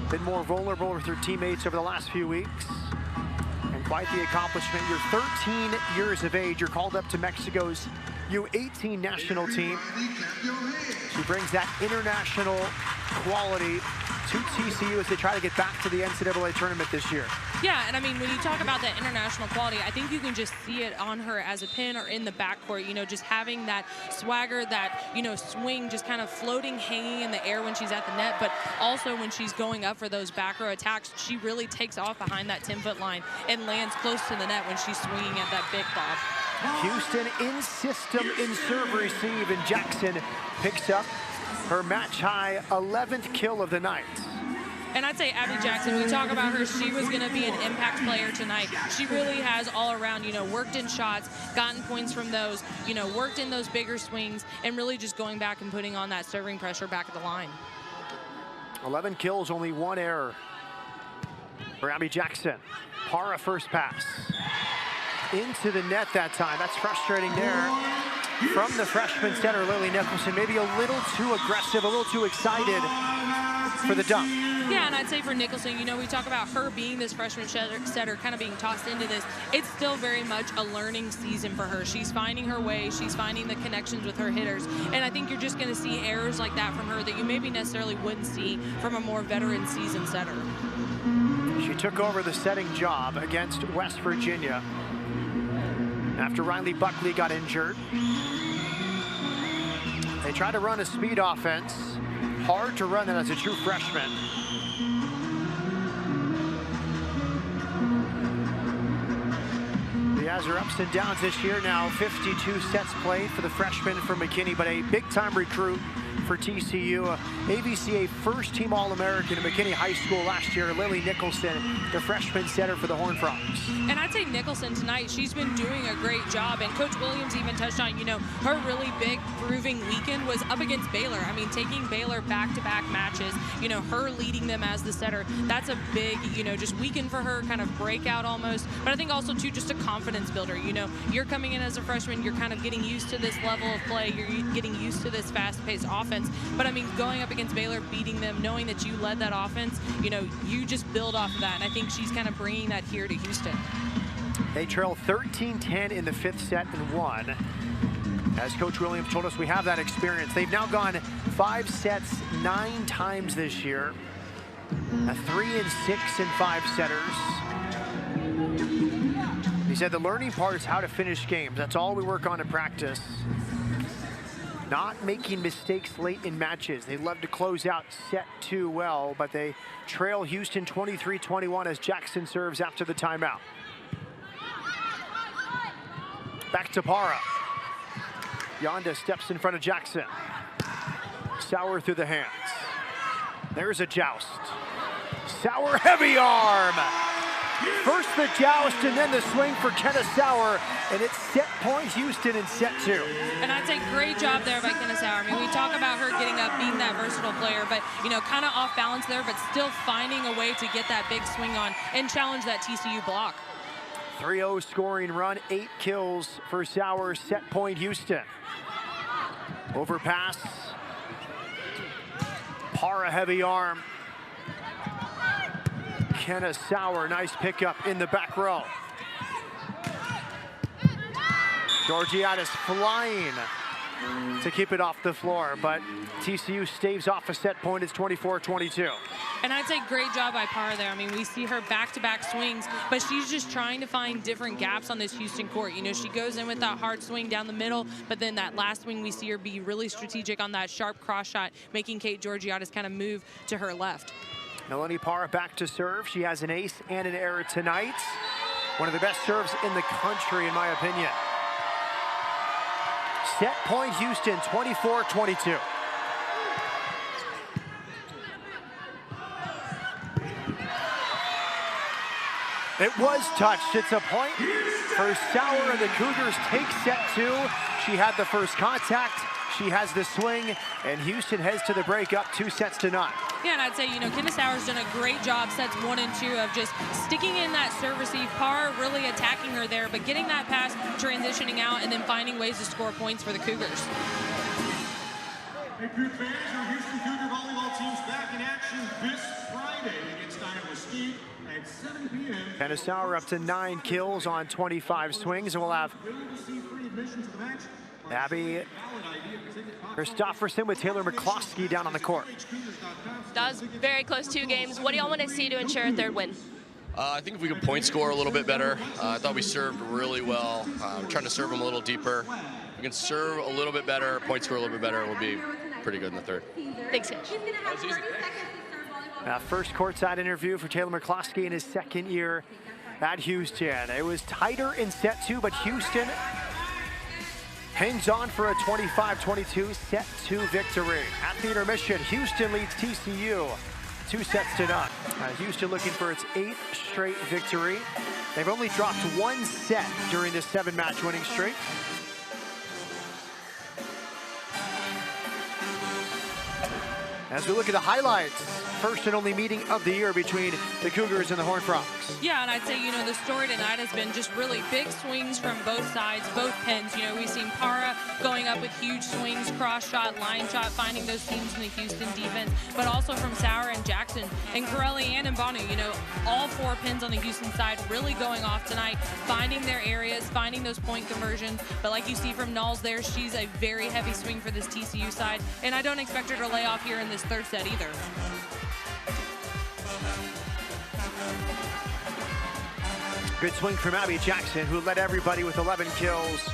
B: Been more vulnerable with her teammates over the last few weeks. And quite the accomplishment. You're 13 years of age. You're called up to Mexico's U18 national team. She brings that international quality to TCU as they try to get back to the NCAA tournament this year.
A: Yeah, and I mean, when you talk about that international quality, I think you can just see it on her as a pin or in the backcourt, you know, just having that swagger, that, you know, swing, just kind of floating, hanging in the air when she's at the net, but also when she's going up for those back row attacks, she really takes off behind that 10-foot line and lands close to the net when she's swinging at that big bob.
B: Houston in system in serve receive, and Jackson picks up her match-high 11th kill of the night.
A: And I'd say Abby Jackson, we talk about her, she was going to be an impact player tonight. She really has all around, you know, worked in shots, gotten points from those, you know, worked in those bigger swings, and really just going back and putting on that serving pressure back at the line.
B: 11 kills, only 1 error for Abby Jackson. Parra first pass. Into the net that time. That's frustrating there from the freshman setter, Lily Nicholson. Maybe a little too aggressive, a little too excited for the dunk.
A: Yeah, and I'd say for Nicholson, you know, we talk about her being this freshman setter, kind of being tossed into this. It's still very much a learning season for her. She's finding her way. She's finding the connections with her hitters. And I think you're just going to see errors like that from her that you maybe necessarily wouldn't see from a more veteran seasoned setter.
B: She took over the setting job against West Virginia after Riley Buckley got injured. They tried to run a speed offense. Hard to run that as a true freshman. has her ups and downs this year. Now 52 sets played for the freshman from McKinney, but a big-time recruit for TCU. AVCA first-team All-American at McKinney High School last year, Lily Nicholson, the freshman setter for the Horned Frogs.
A: And I'd say Nicholson tonight, she's been doing a great job. And Coach Williams even touched on, her really big proving weekend was up against Baylor. I mean, taking Baylor back-to-back matches, her leading them as the setter. That's a big, just weekend for her, kind of breakout almost. But I think also, too, just a confidence builder. You're coming in as a freshman, you're kind of getting used to this level of play, you're getting used to this fast-paced offense. But I mean, going up against Baylor, beating them, knowing that you led that offense, you just build off of that. And I think she's kind of bringing that here to Houston.
B: They trail 13-10 in the 5th set and won. As Coach Williams told us, we have that experience. They've now gone 5 sets 9 times this year. 3 and 6 and 5 setters. He said the learning part is how to finish games. That's all we work on in practice. Not making mistakes late in matches. They love to close out set 2 well, but they trail Houston 23-21 as Jackson serves after the timeout. Back to Para. Yonda steps in front of Jackson. Sauer through the hands. There's a joust. Sauer heavy arm. First the joust and then the swing for Kenna Sauer, and it's set point Houston in set 2.
A: And I'd say great job there by Kenna Sauer. I mean, we talk about her getting up, being that versatile player, but, kind of off balance there, but still finding a way to get that big swing on and challenge that TCU block.
B: 3-0 scoring run, 8 kills for Sauer, set point Houston. Overpass. Para heavy arm. Kenna Sauer, nice pickup in the back row. Georgiadis flying to keep it off the floor, but TCU staves off a set point. It's 24-22.
A: And I'd say great job by Para there. I mean, we see her back-to-back swings, but she's just trying to find different gaps on this Houston court. She goes in with that hard swing down the middle, but then that last swing we see her be really strategic on that sharp cross shot, making Kate Georgiadis kind of move to her left.
B: Melanie Para back to serve. She has an ace and an error tonight. One of the best serves in the country, in my opinion. Set point Houston, 24-22. It was touched. It's a point for Sauer, and the Cougars take set 2. She had the first contact. She has the swing, and Houston heads to the break up 2-0.
A: Yeah, and I'd say, Kenna Sauer's done a great job sets 1 and 2 of just sticking in that serve receive. Parr really attacking her there, but getting that pass, transitioning out, and then finding ways to score points for the Cougars.
D: Hey, Coug fans, your Houston Cougar volleyball team's back in action this Friday against Iowa State at 7 p.m.
B: Kenna Sauer up to 9 kills on 25 swings, and we'll have Abby Christofferson with Taylor McCloskey down on the court.
C: That was very close 2 games. What do y'all want to see to ensure a 3rd win?
E: I think if we could point score a little bit better. I thought we served really well. We're trying to serve them a little deeper. If we can serve a little bit better, point score a little bit better, we'll be pretty good in the 3rd.
C: Thanks, Coach.
E: That was easy.
B: First courtside interview for Taylor McCloskey in his 2nd year at Houston. It was tighter in set 2, but Houston hangs on for a 25-22 set 2 victory. At the intermission, Houston leads TCU 2-0. Houston looking for its 8th straight victory. They've only dropped 1 set during this 7-match winning streak. As we look at the highlights, first and only meeting of the year between the Cougars and the Horned Frogs.
A: Yeah, and I'd say, the story tonight has been just really big swings from both sides, both pins. We've seen Para going up with huge swings, cross shot, line shot, finding those seams in the Houston defense, but also from Sauer and Jackson and Corelli and Mbanu, all 4 pins on the Houston side really going off tonight, finding their areas, finding those point conversions. But like you see from Knowles there, she's a very heavy swing for this TCU side, and I don't expect her to lay off here in this 3rd set either.
B: Good swing from Abby Jackson, who led everybody with 11 kills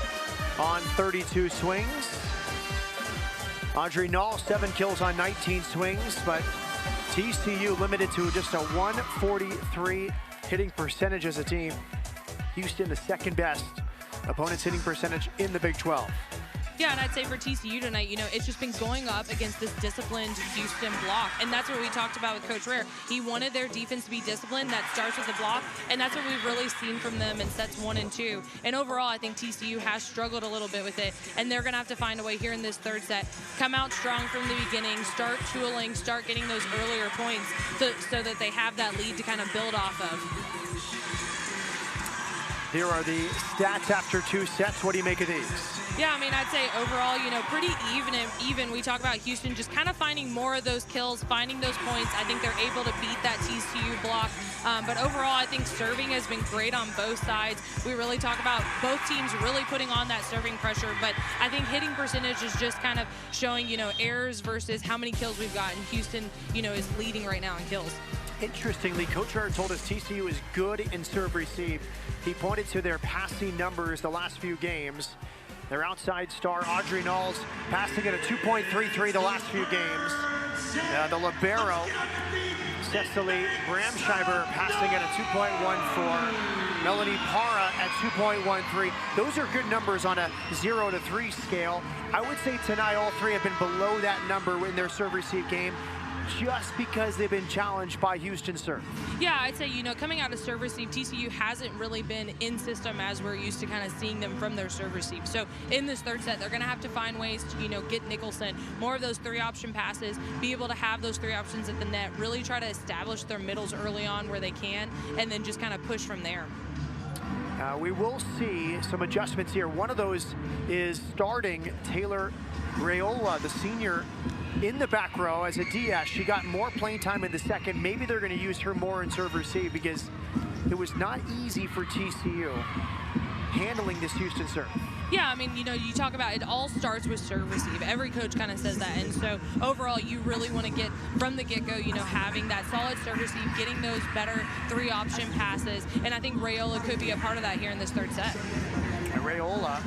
B: on 32 swings. Audrey Knoll, 7 kills on 19 swings, but TCU limited to just a 143 hitting percentage as a team. Houston, the second best opponent's hitting percentage in the Big 12.
A: Yeah, and I'd say for TCU tonight, you know, it's just been going up against this disciplined Houston block. And that's what we talked about with Coach Rare. He wanted their defense to be disciplined. That starts with the block. And that's what we've really seen from them in sets 1 and 2. And overall, I think TCU has struggled a little bit with it. And they're going to have to find a way here in this third set. Come out strong from the beginning, start tooling, start getting those earlier points so that they have that lead to kind of build off of.
B: Here are the stats after 2 sets. What do you make of these?
A: Yeah, I mean, I'd say overall, you know, pretty even. We talk about Houston just kind of finding more of those kills, finding those points. I think they're able to beat that TCU block. But overall, I think serving has been great on both sides. We really talk about both teams really putting on that serving pressure. But I think hitting percentage is just kind of showing, you know, errors versus how many kills we've gotten. Houston, you know, is leading right now in kills.
B: Interestingly, Coach Rare told us TCU is good in serve receive. He pointed to their passing numbers the last few games. Their outside star, Audrey Knowles, passing at a 2.33 the last few games. The libero, Cecily Bramscheiber, passing at a 2.14. Melanie Parra at 2.13. Those are good numbers on a 0 to 3 scale. I would say tonight all three have been below that number in their serve-receive game, just because they've been challenged by Houston serve.
A: Yeah, I'd say, you know, coming out of serve receive, TCU hasn't really been in system as we're used to kind of seeing them from their serve receive. So in this third set, they're going to have to find ways to, you know, get Nicholson more of those 3-option passes, be able to have those 3 options at the net, really try to establish their middles early on where they can, and then just kind of push from there.
B: We will see some adjustments here. One of those is starting Taylor Rayola, the senior, in the back row as a DS. She got more playing time in the second. Maybe they're going to use her more in serve receive because it was not easy for TCU handling this Houston serve.
A: Yeah, I mean, you know, you talk about it all starts with serve receive. Every coach kind of says that. And so overall, you really want to get from the get-go, you know, having that solid serve receive, getting those better 3-option passes. And I think Rayola could be a part of that here in this third set.
B: And Rayola,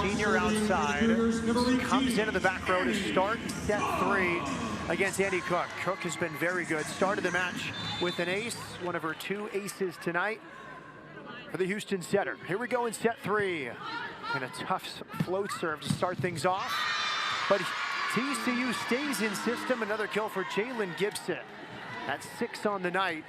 B: senior outside, comes into the back row to start set 3 against Andy Cook. Cook has been very good. Started the match with an ace, one of her 2 aces tonight for the Houston setter. Here we go in set 3. And a tough float serve to start things off. But TCU stays in system. Another kill for Jalen Gibson. That's 6 on the night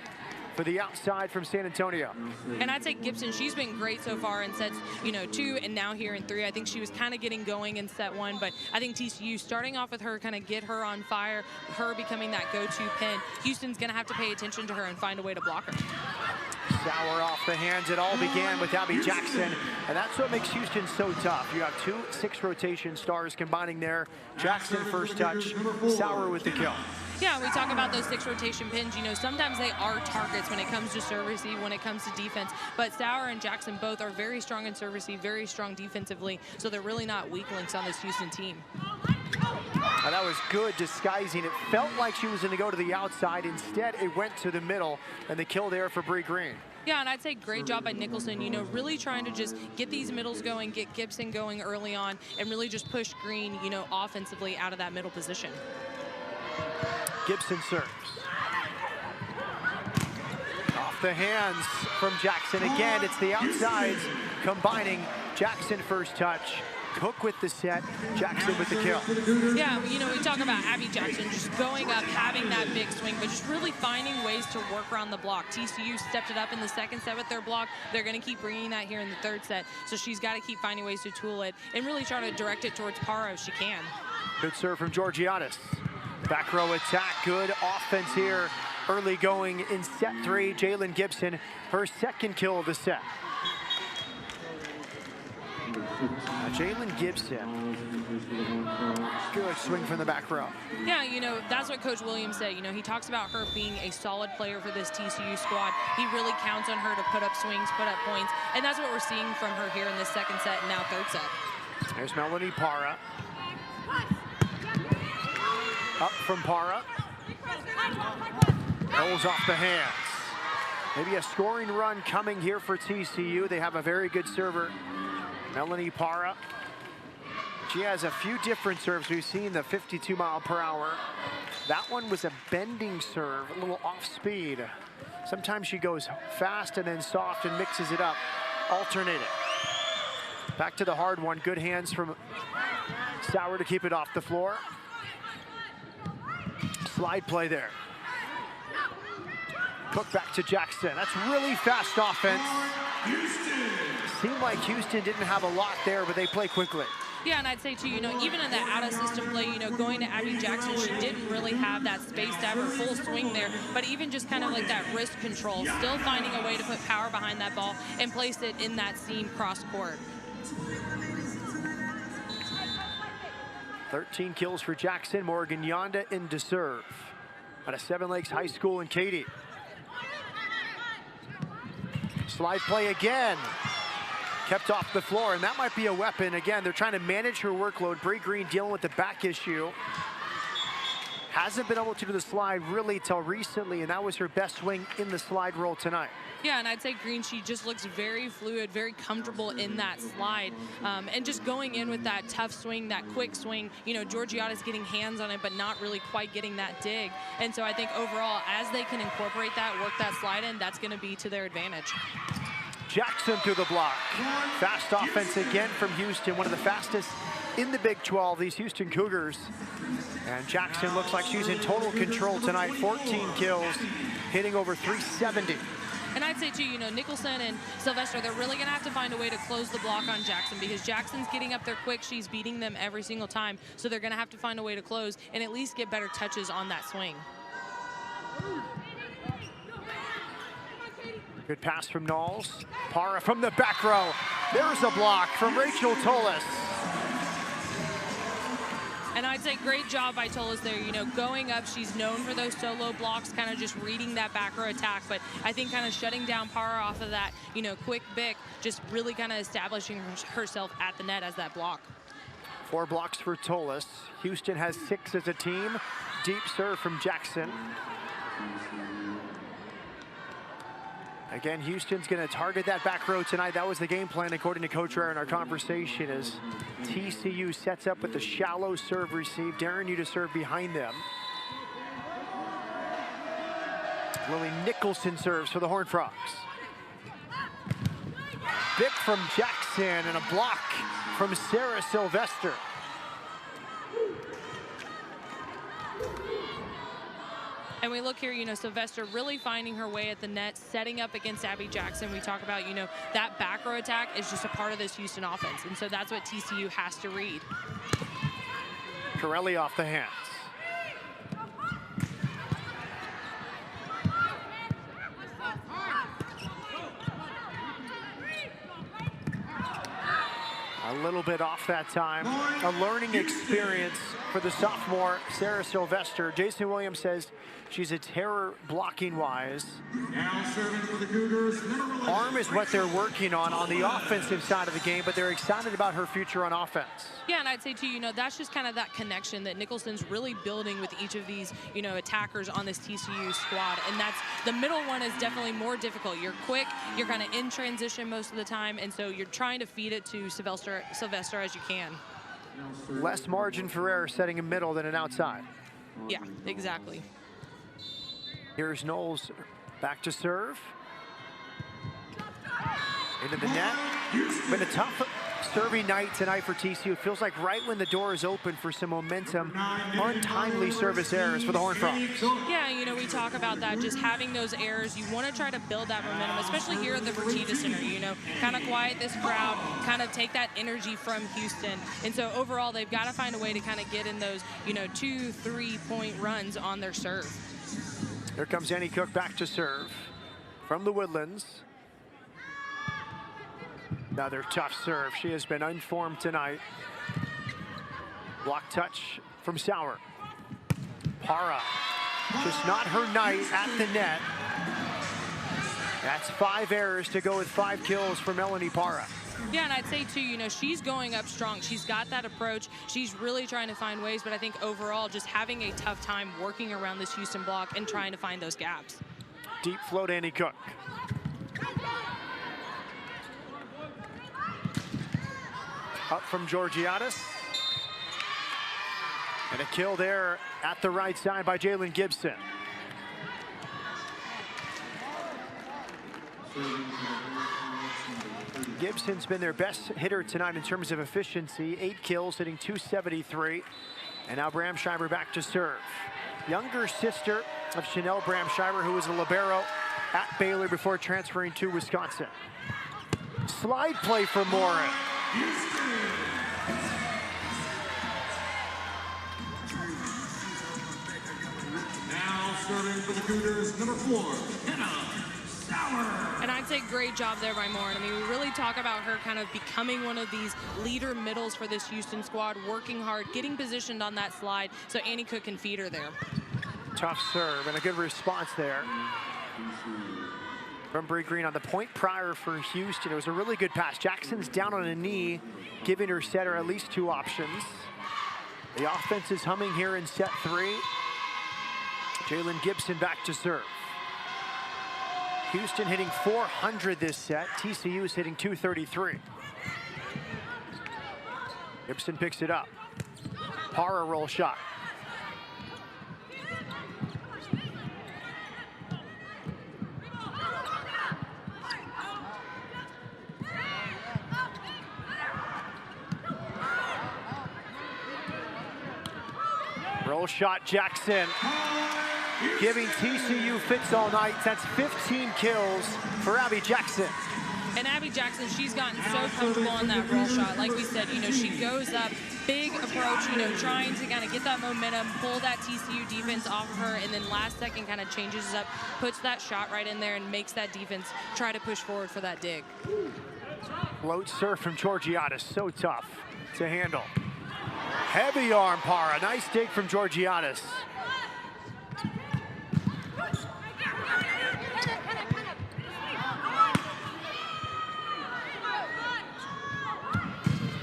B: for the outside from San Antonio.
A: And I'd say Gibson, she's been great so far in sets, you know, 2 and now here in 3. I think she was kind of getting going in set 1, but I think TCU starting off with her, kind of get her on fire, her becoming that go-to pin. Houston's going to have to pay attention to her and find a way to block her.
B: Sauer off the hands. It all began with Abby Jackson, and that's what makes Houston so tough. You have 2 6-rotation stars combining there. Jackson first touch, Sauer with the kill.
A: Yeah, we talk about those 6-rotation pins. You know, sometimes they are targets when it comes to serve receive, when it comes to defense. But Sauer and Jackson both are very strong in serve receive, very strong defensively. So they're really not weak links on this Houston team.
B: And that was good disguising. It felt like she was going to go to the outside. Instead, it went to the middle, and the kill there for Bree Green.
A: Yeah, and I'd say great job by Nicholson, you know, really trying to just get these middles going, get Gibson going early on, and really just push Green, you know, offensively out of that middle position.
B: Gibson serves. Off the hands from Jackson. Again, it's the outsides combining. Jackson first touch. Cook with the set, Jackson with the kill.
A: Yeah, you know, we talk about Abby Jackson just going up, having that big swing, but just really finding ways to work around the block. TCU stepped it up in the second set with their block. They're going to keep bringing that here in the third set, so she's got to keep finding ways to tool it and really try to direct it towards Parra if she can.
B: Good serve from Georgiadis. Back row attack, good offense here. Early going in set 3, Jalen Gibson, her second kill of the set. Jalen Gibson, good swing from the back row.
A: Yeah, you know, that's what Coach Williams said. You know, he talks about her being a solid player for this TCU squad. He really counts on her to put up swings, put up points, and that's what we're seeing from her here in this second set and now third set.
B: There's Melanie Parra. Up from Parra. Rolls off the hands. Maybe a scoring run coming here for TCU. They have a very good server, Melanie Parra. She has a few different serves. We've seen the 52 mile per hour. That one was a bending serve, a little off speed. Sometimes she goes fast and then soft and mixes it up, alternating. Back to the hard one. Good hands from Sauer to keep it off the floor. Slide play there. Cook back to Jackson. That's really fast offense. Seemed like Houston didn't have a lot there, but they play quickly.
A: Yeah, and I'd say too, even in that out-of-system play, going to Abby Jackson, she didn't really have that space to have her full swing there, but even just kind of like that wrist control, still finding a way to put power behind that ball and place it in that seam cross-court.
B: 13 kills for Jackson. Morgan Yonda in to serve out of Seven Lakes High School in Katy. Slide play again. Kept off the floor, and that might be a weapon. Again, they're trying to manage her workload. Bree Green dealing with the back issue. Hasn't been able to do the slide really till recently, and that was her best swing in the slide roll tonight.
A: Yeah, and I'd say Green, she just looks very fluid, very comfortable in that slide. And just going in with that tough swing, that quick swing, Georgiada's getting hands on it, but not really quite getting that dig. And so I think overall, as they can incorporate that, work that slide in, that's gonna be to their advantage.
B: Jackson through the block. Fast offense again from Houston, one of the fastest in the Big 12, these Houston Cougars. And Jackson looks like she's in total control tonight. 14 kills, hitting over 370.
A: And I'd say too, Nicholson and Sylvester, they're really gonna have to find a way to close the block on Jackson, because Jackson's getting up there quick. She's beating them every single time. So they're gonna have to find a way to close and at least get better touches on that swing.
B: Good pass from Knowles. Para from the back row. There's a block from Rachel Tolis.
A: And I'd say great job by Tolis there, going up. She's known for those solo blocks, kind of just reading that back row attack. But I think kind of shutting down Para off of that, quick bick, just really kind of establishing herself at the net as that block.
B: 4 blocks for Tolis. Houston has 6 as a team. Deep serve from Jackson. Again, Houston's going to target that back row tonight. That was the game plan, according to Coach Rare in our conversation, as TCU sets up with the shallow serve receive. Darren Yu to serve behind them. Lily Nicholson serves for the Horned Frogs. Big from Jackson and a block from Sarah Sylvester.
A: And we look here, Sylvester really finding her way at the net, setting up against Abby Jackson. We talk about, that back row attack is just a part of this Houston offense. And so that's what TCU has to read.
B: Corelli off the hands. A little bit off that time. A learning experience for the sophomore, Sarah Sylvester. Jason Williams says she's a terror blocking wise.
D: Now serving for the Cougars,
B: Arm is what they're working on the offensive side of the game, but they're excited about her future on offense.
A: Yeah, and I'd say too, that's just kind of that connection that Nicholson's really building with each of these, attackers on this TCU squad. And that's, the middle one is definitely more difficult. You're quick, you're kind of in transition most of the time, and so you're trying to feed it to Sylvester as you can.
B: Less margin for error setting a middle than an outside.
A: Yeah, exactly.
B: Here's Knowles back to serve. Into the net. Been a tough serving night tonight for TCU. It feels like right when the door is open for some momentum, untimely service errors for the Horned Frogs.
A: Yeah, we talk about that, just having those errors. You want to try to build that momentum, especially here at the Fertitta Center, kind of quiet this crowd, kind of take that energy from Houston. And so overall, they've got to find a way to kind of get in those, 2-3 point runs on their serve.
B: Here comes Annie Cook back to serve from the Woodlands. Another tough serve. She has been unformed tonight. Block touch from Sauer. Para, just not her night at the net. That's 5 errors to go with 5 kills for Melanie Para.
A: Yeah, and I'd say too, she's going up strong. She's got that approach. She's really trying to find ways, but I think overall just having a tough time working around this Houston block and trying to find those gaps.
B: Deep float, Annie Cook. Up from Georgiadis. And a kill there at the right side by Jalen Gibson. Gibson's been their best hitter tonight in terms of efficiency. 8 kills, hitting .273. And now Bramsheimer back to serve. Younger sister of Chanel Bramsheimer, who was a libero at Baylor before transferring to Wisconsin. Slide play for Morin.
D: Now serving for the Cougars, number 4, Hannah Sauer.
A: And I'd say great job there by Morin. I mean, we really talk about her kind of becoming one of these leader middles for this Houston squad, working hard, getting positioned on that slide so Annie Cook can feed her there.
B: Tough serve and a good response there from Bree Green on the point prior for Houston. It was a really good pass. Jackson's down on a knee, giving her setter at least 2 options. The offense is humming here in set 3. Jalen Gibson back to serve. Houston hitting .400 this set. TCU is hitting .233. Gibson picks it up. Parra roll shot. Roll shot, Jackson. Giving TCU fits all night. That's 15 kills for Abby Jackson.
A: And Abby Jackson, she's gotten so comfortable on that roll shot. Like we said, you know, she goes up, big approach, you know, trying to kind of get that momentum, pull that TCU defense off of her, and then last second kind of changes up, puts that shot right in there and makes that defense try to push forward for that dig.
B: Float serve from Georgiadis, so tough to handle. Heavy arm Parra, nice dig from Georgiadis.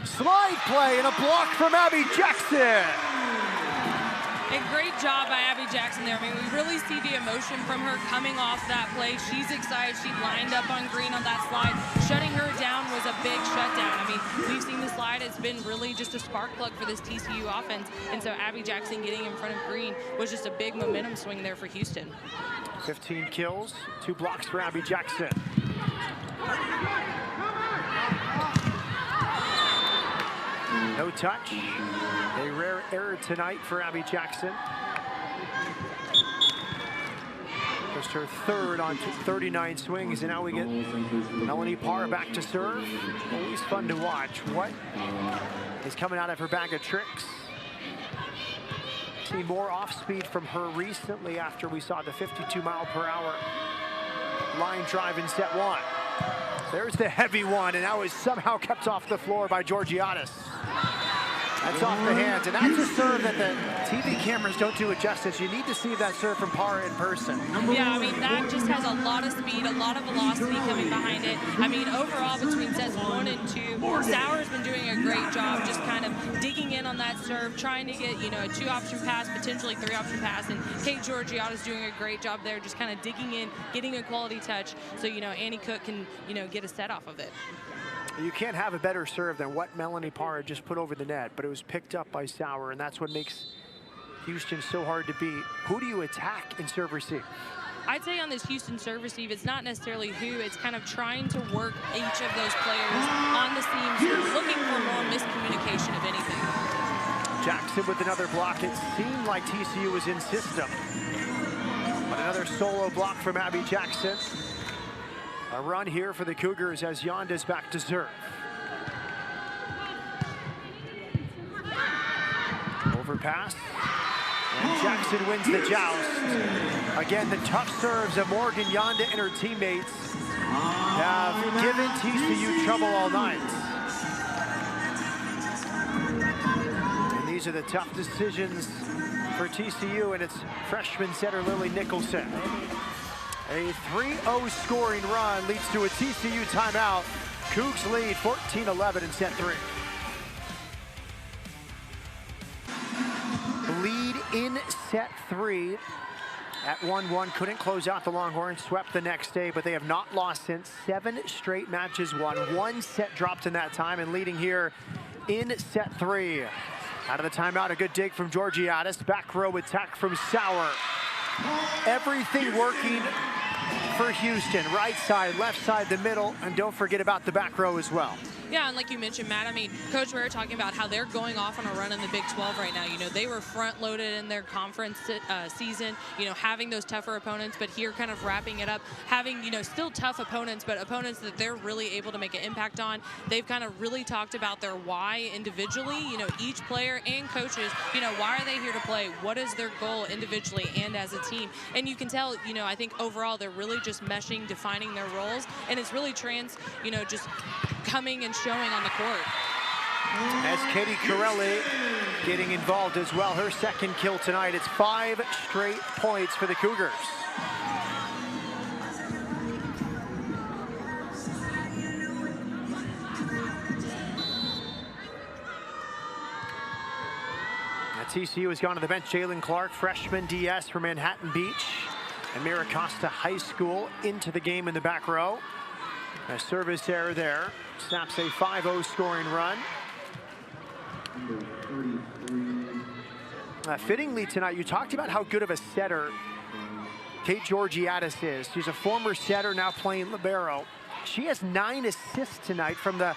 B: Slide play and a block from Abby Jackson.
A: A great job by Abby Jackson there. I mean, we really see the emotion from her coming off that play. She's excited. She lined up on Green on that slide. Shutting her down was a big shutdown. I mean, we've seen the slide. It's been really just a spark plug for this TCU offense. And so Abby Jackson getting in front of Green was just a big momentum swing there for Houston.
B: 15 kills, 2 blocks for Abby Jackson. No touch. A rare error tonight for Abby Jackson. Just her 3rd on 39 swings, and now we get Melanie Parra back to serve. Always fun to watch. What is coming out of her bag of tricks? See more off speed from her recently after we saw the 52-mile-per-hour line drive in set 1. There's the heavy one, and that was somehow kept off the floor by Georgiadis. That's off the hands, and that's a serve that the TV cameras don't do it justice. You need to see that serve from Parra in person.
A: Yeah, I mean, that just has a lot of speed, a lot of velocity coming behind it. I mean, overall, between sets 1 and 2, Sauer's been doing a great job just kind of digging in on that serve, trying to get, you know, a 2-option pass, potentially 3-option pass, and Kate Georgiadis doing a great job there, just kind of digging in, getting a quality touch, so, you know, Annie Cook can, you know, get a set off of it.
B: You can't have a better serve than what Melanie Parra just put over the net, but it was picked up by Sauer, and that's what makes Houston so hard to beat. Who do you attack in serve receive?
A: I'd say on this Houston serve receive, it's not necessarily who, it's kind of trying to work each of those players on the seams, looking for more miscommunication of anything.
B: Jackson with another block. It seemed like TCU was in system. But another solo block from Abby Jackson. A run here for the Cougars as Yonda's back to serve. Overpass. And Jackson wins the joust. Again, the tough serves of Morgan Yonda and her teammates have given TCU trouble all night. And these are the tough decisions for TCU and its freshman setter Lily Nicholson. A 3-0 scoring run leads to a TCU timeout. Cougs lead 14-11 in set 3. Lead in set 3 at 1-1. Couldn't close out the Longhorns. Swept the next day, but they have not lost since. 7 straight matches won. 1 set dropped in that time, and leading here in set 3. Out of the timeout, a good dig from Georgiadis. Back row attack from Sauer. Everything working for Houston. Right side, left side, the middle, and don't forget about the back row as well.
A: Yeah, and like you mentioned, Matt, I mean, Coach Ware talking about how they're going off on a run in the Big 12 right now. You know, they were front-loaded in their conference season, you know, having those tougher opponents, but here kind of wrapping it up, having, you know, still tough opponents, but opponents that they're really able to make an impact on. They've kind of really talked about their why individually, you know, each player and coaches, you know, why are they here to play? What is their goal individually and as a team? And you can tell, you know, I think overall they're really just meshing, defining their roles, and it's really just coming and showing on the court.
B: As Katie Corelli getting involved as well. Her second kill tonight. It's 5 straight points for the Cougars. TCU has gone to the bench. Jalen Clark, freshman DS from Manhattan Beach and Miracosta High School, into the game in the back row. A service error there. Snaps a 5-0 scoring run. Fittingly tonight, you talked about how good of a setter Kate Georgiadis is. She's a former setter, now playing libero. She has 9 assists tonight from the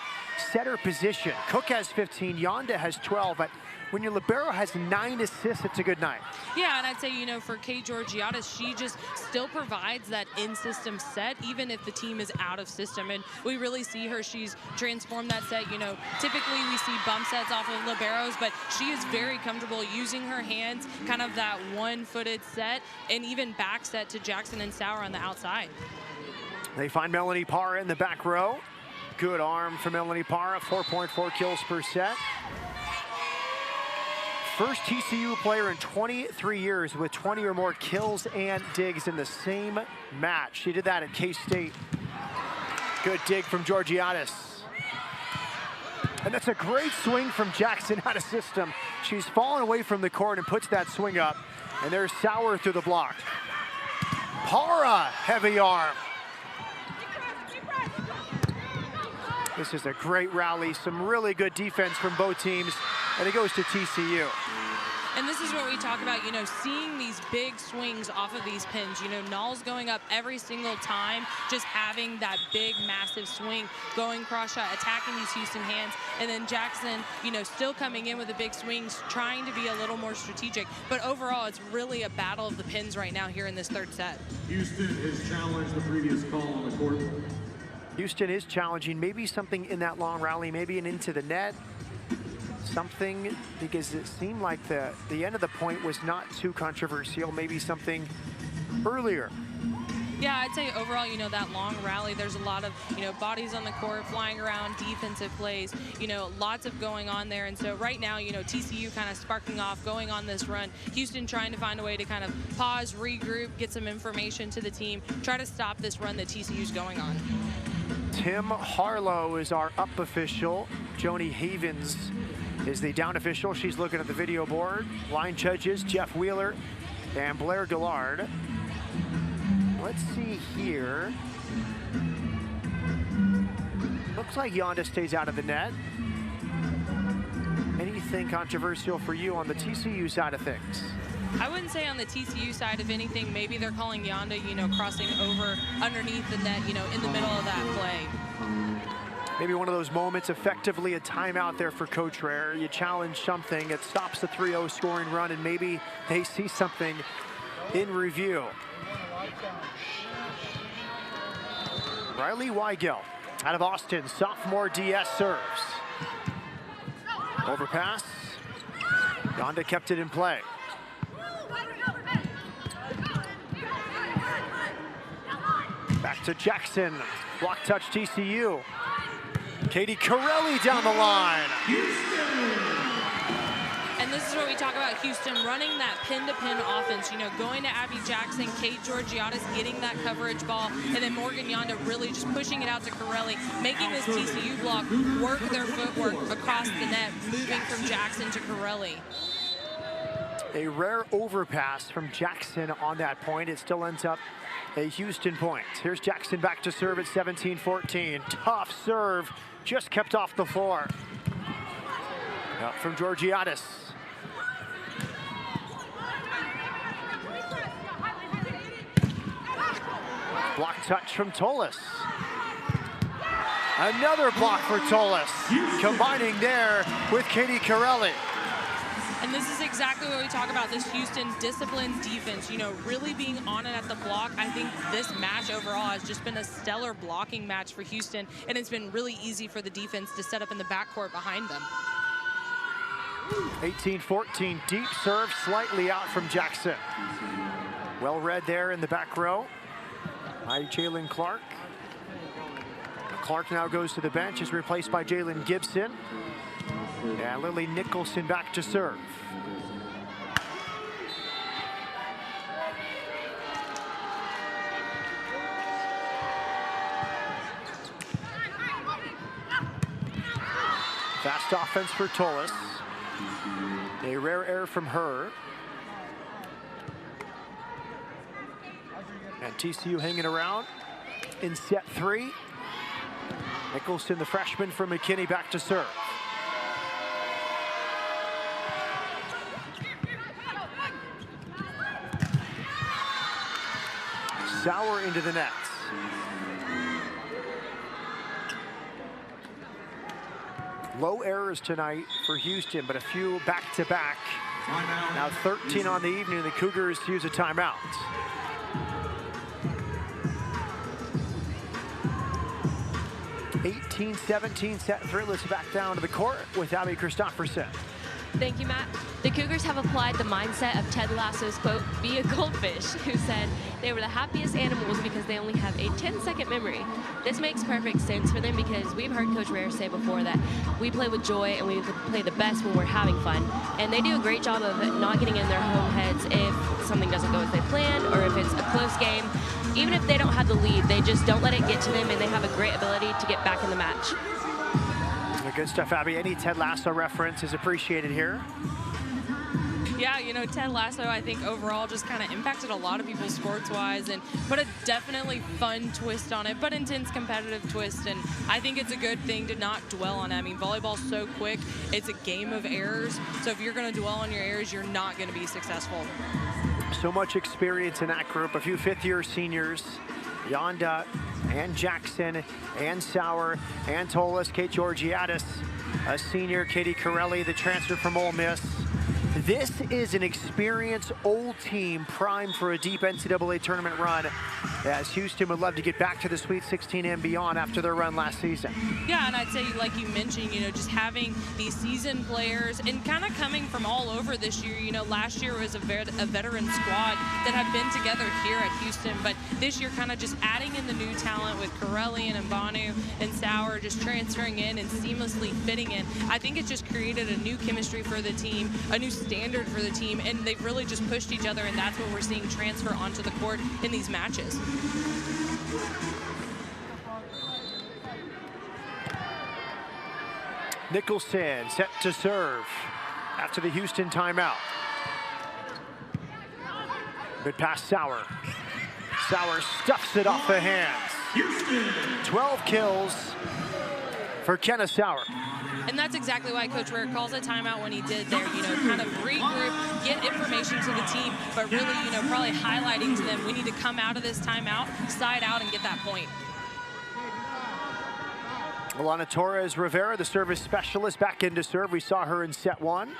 B: setter position. Cook has 15, Yonda has 12, but when your libero has 9 assists, it's a good night.
A: Yeah, and I'd say, you know, for Kate Georgiadis, she just still provides that in-system set, even if the team is out of system. And we really see her. She's transformed that set. You know, typically we see bump sets off of liberos, but she is very comfortable using her hands, kind of that one-footed set, and even back set to Jackson and Sauer on the outside.
B: They find Melanie Parra in the back row. Good arm for Melanie Parra, 4.4 kills per set. First TCU player in 23 years with 20 or more kills and digs in the same match. She did that at K-State. Good dig from Georgiadis. And that's a great swing from Jackson out of system. She's fallen away from the court and puts that swing up. And there's Sauer through the block. Parra, heavy arm. This is a great rally. Some really good defense from both teams. And it goes to TCU.
A: And this is what we talk about, you know, seeing these big swings off of these pins. You know, Null's going up every single time, just having that big, massive swing, going cross shot, attacking these Houston hands. And then Jackson, you know, still coming in with the big swings, trying to be a little more strategic. But overall, it's really a battle of the pins right now here in this third set.
D: Houston has challenged the previous call on the court.
B: Houston is challenging maybe something in that long rally, maybe an into the net. Something, because it seemed like the end of the point was not too controversial, maybe something earlier.
A: Yeah, I'd say overall, you know, that long rally, there's a lot of, you know, bodies on the court, flying around, defensive plays, you know, lots of going on there. And so right now, you know, TCU kind of sparking off, going on this run. Houston trying to find a way to kind of pause, regroup, get some information to the team, try to stop this run that TCU's going on.
B: Tim Harlow is our up official. Joni Havens is the down official. She's looking at the video board. Line judges, Jeff Wheeler and Blair Gillard. Let's see here. Looks like Yonda stays out of the net. Anything controversial for you on the TCU side of things?
A: I wouldn't say on the TCU side, if anything, maybe they're calling Yonda, you know, crossing over underneath the net, you know, in the middle of that play.
B: Maybe one of those moments, effectively a timeout there for Coach Ware. You challenge something, it stops the 3-0 scoring run, and maybe they see something in review. Riley Weigel out of Austin, sophomore DS serves. Overpass. Yonda kept it in play. Back to Jackson. Block touch TCU. Katie Corelli down the line.
A: And this is what we talk about, Houston running that pin-to-pin offense, you know, going to Abby Jackson, Kate Georgiadis getting that coverage ball, and then Morgan Yonda really just pushing it out to Corelli, making this TCU block work their footwork across the net, moving from Jackson to Corelli.
B: A rare overpass from Jackson on that point. It still ends up a Houston point. Here's Jackson back to serve at 17-14. Tough serve, just kept off the floor. Up from Georgiadis. Block touch from Tolis. Another block for Tolis, combining there with Katie Corelli.
A: And this is exactly what we talk about, this Houston disciplined defense, you know, really being on it at the block. I think this match overall has just been a stellar blocking match for Houston, and it's been really easy for the defense to set up in the backcourt behind them.
B: 18-14, deep serve, slightly out from Jackson. Well read there in the back row by Jalen Clark. Clark now goes to the bench, is replaced by Jalen Gibson. And Lily Nicholson back to serve. Fast offense for Tolis. A rare error from her. And TCU hanging around in set 3. Nicholson, the freshman from McKinney, back to serve. Sauer into the nets. Low errors tonight for Houston, but a few back-to-back. Now 13 on the evening, the Cougars use a timeout. 18-17, set 3. Let's back down to the court with Abby Christopherson.
C: Thank you, Matt. The Cougars have applied the mindset of Ted Lasso's quote, "Be a goldfish," who said they were the happiest animals because they only have a 10-second memory. This makes perfect sense for them because we've heard Coach Rare say before that we play with joy and we play the best when we're having fun. And they do a great job of not getting in their home heads if something doesn't go as they planned or if it's a close game. Even if they don't have the lead, they just don't let it get to them, and they have a great ability to get back in the match.
B: Good stuff, Abby. Any Ted Lasso reference is appreciated here.
A: Yeah, you know, Ted Lasso, I think overall just kind of impacted a lot of people sports-wise and put a definitely fun twist on it, but intense competitive twist. And I think it's a good thing to not dwell on it. I mean, volleyball's so quick. It's a game of errors. So if you're going to dwell on your errors, you're not going to be successful.
B: So much experience in that group. A few fifth-year seniors. Yonda and Jackson and Sauer and Tolis, Kate Georgiadis, a senior, Katie Corelli, the transfer from Ole Miss. This is an experienced old team primed for a deep NCAA tournament run, as Houston would love to get back to the Sweet 16 and beyond after their run last season.
A: Yeah, and I'd say, like you mentioned, you know, just having these seasoned players and kind of coming from all over this year. You know, last year was a veteran squad that had been together here at Houston, but this year kind of just adding in the new talent with Corelli and Mbanu and Sauer just transferring in and seamlessly fitting in. I think it's just created a new chemistry for the team, a new standard for the team, and they've really just pushed each other, and that's what we're seeing transfer onto the court in these matches.
B: Nicholson set to serve after the Houston timeout. Good pass, Sauer. Sauer stuffs it off the hands. 12 kills for Kenna Sauer.
A: And that's exactly why Coach Ware calls a timeout when he did there, you know, kind of regroup, get information to the team, but really, you know, probably highlighting to them, we need to come out of this timeout, side out, and get that point.
B: Alana Torres Rivera, the service specialist, back into serve. We saw her in set 1.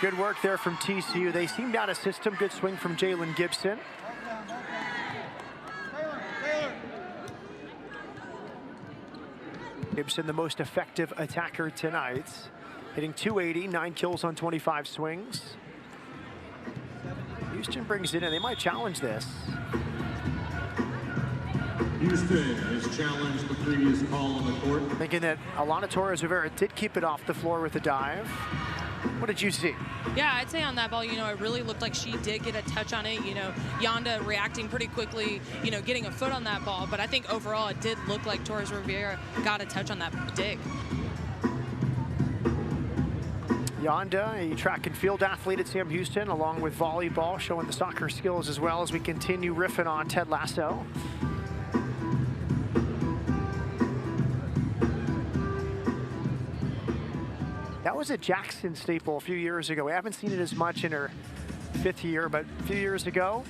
B: Good work there from TCU. They seemed out of system. Good swing from Jalen Gibson. Gibson, the most effective attacker tonight, hitting 280, 9 kills on 25 swings. Houston brings it in. They might challenge this.
D: Houston has challenged the previous call on the court.
B: Thinking that Alana Torres Rivera did keep it off the floor with a dive. What did you see?
A: Yeah, I'd say on that ball, you know, it really looked like she did get a touch on it. You know, Yonda reacting pretty quickly, you know, getting a foot on that ball. But I think overall it did look like Torres Rivera got a touch on that dig.
B: Yonda, a track and field athlete at Sam Houston, along with volleyball, showing the soccer skills as well as we continue riffing on Ted Lasso. That was a Jackson staple a few years ago. We haven't seen it as much in her 5th year, but a few years ago,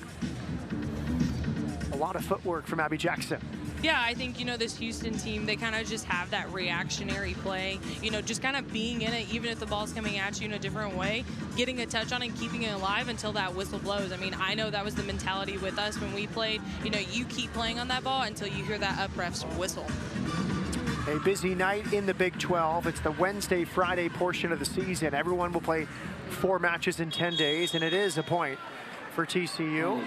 B: a lot of footwork from Abby Jackson.
A: Yeah, I think, this Houston team, they kind of just have that reactionary play, just kind of being in it, even if the ball's coming at you in a different way, getting a touch on it and keeping it alive until that whistle blows. I mean, I know that was the mentality with us when we played. You keep playing on that ball until you hear that up ref's whistle.
B: A busy night in the Big 12. It's the Wednesday, Friday portion of the season. Everyone will play 4 matches in 10 days, and it is a point for TCU.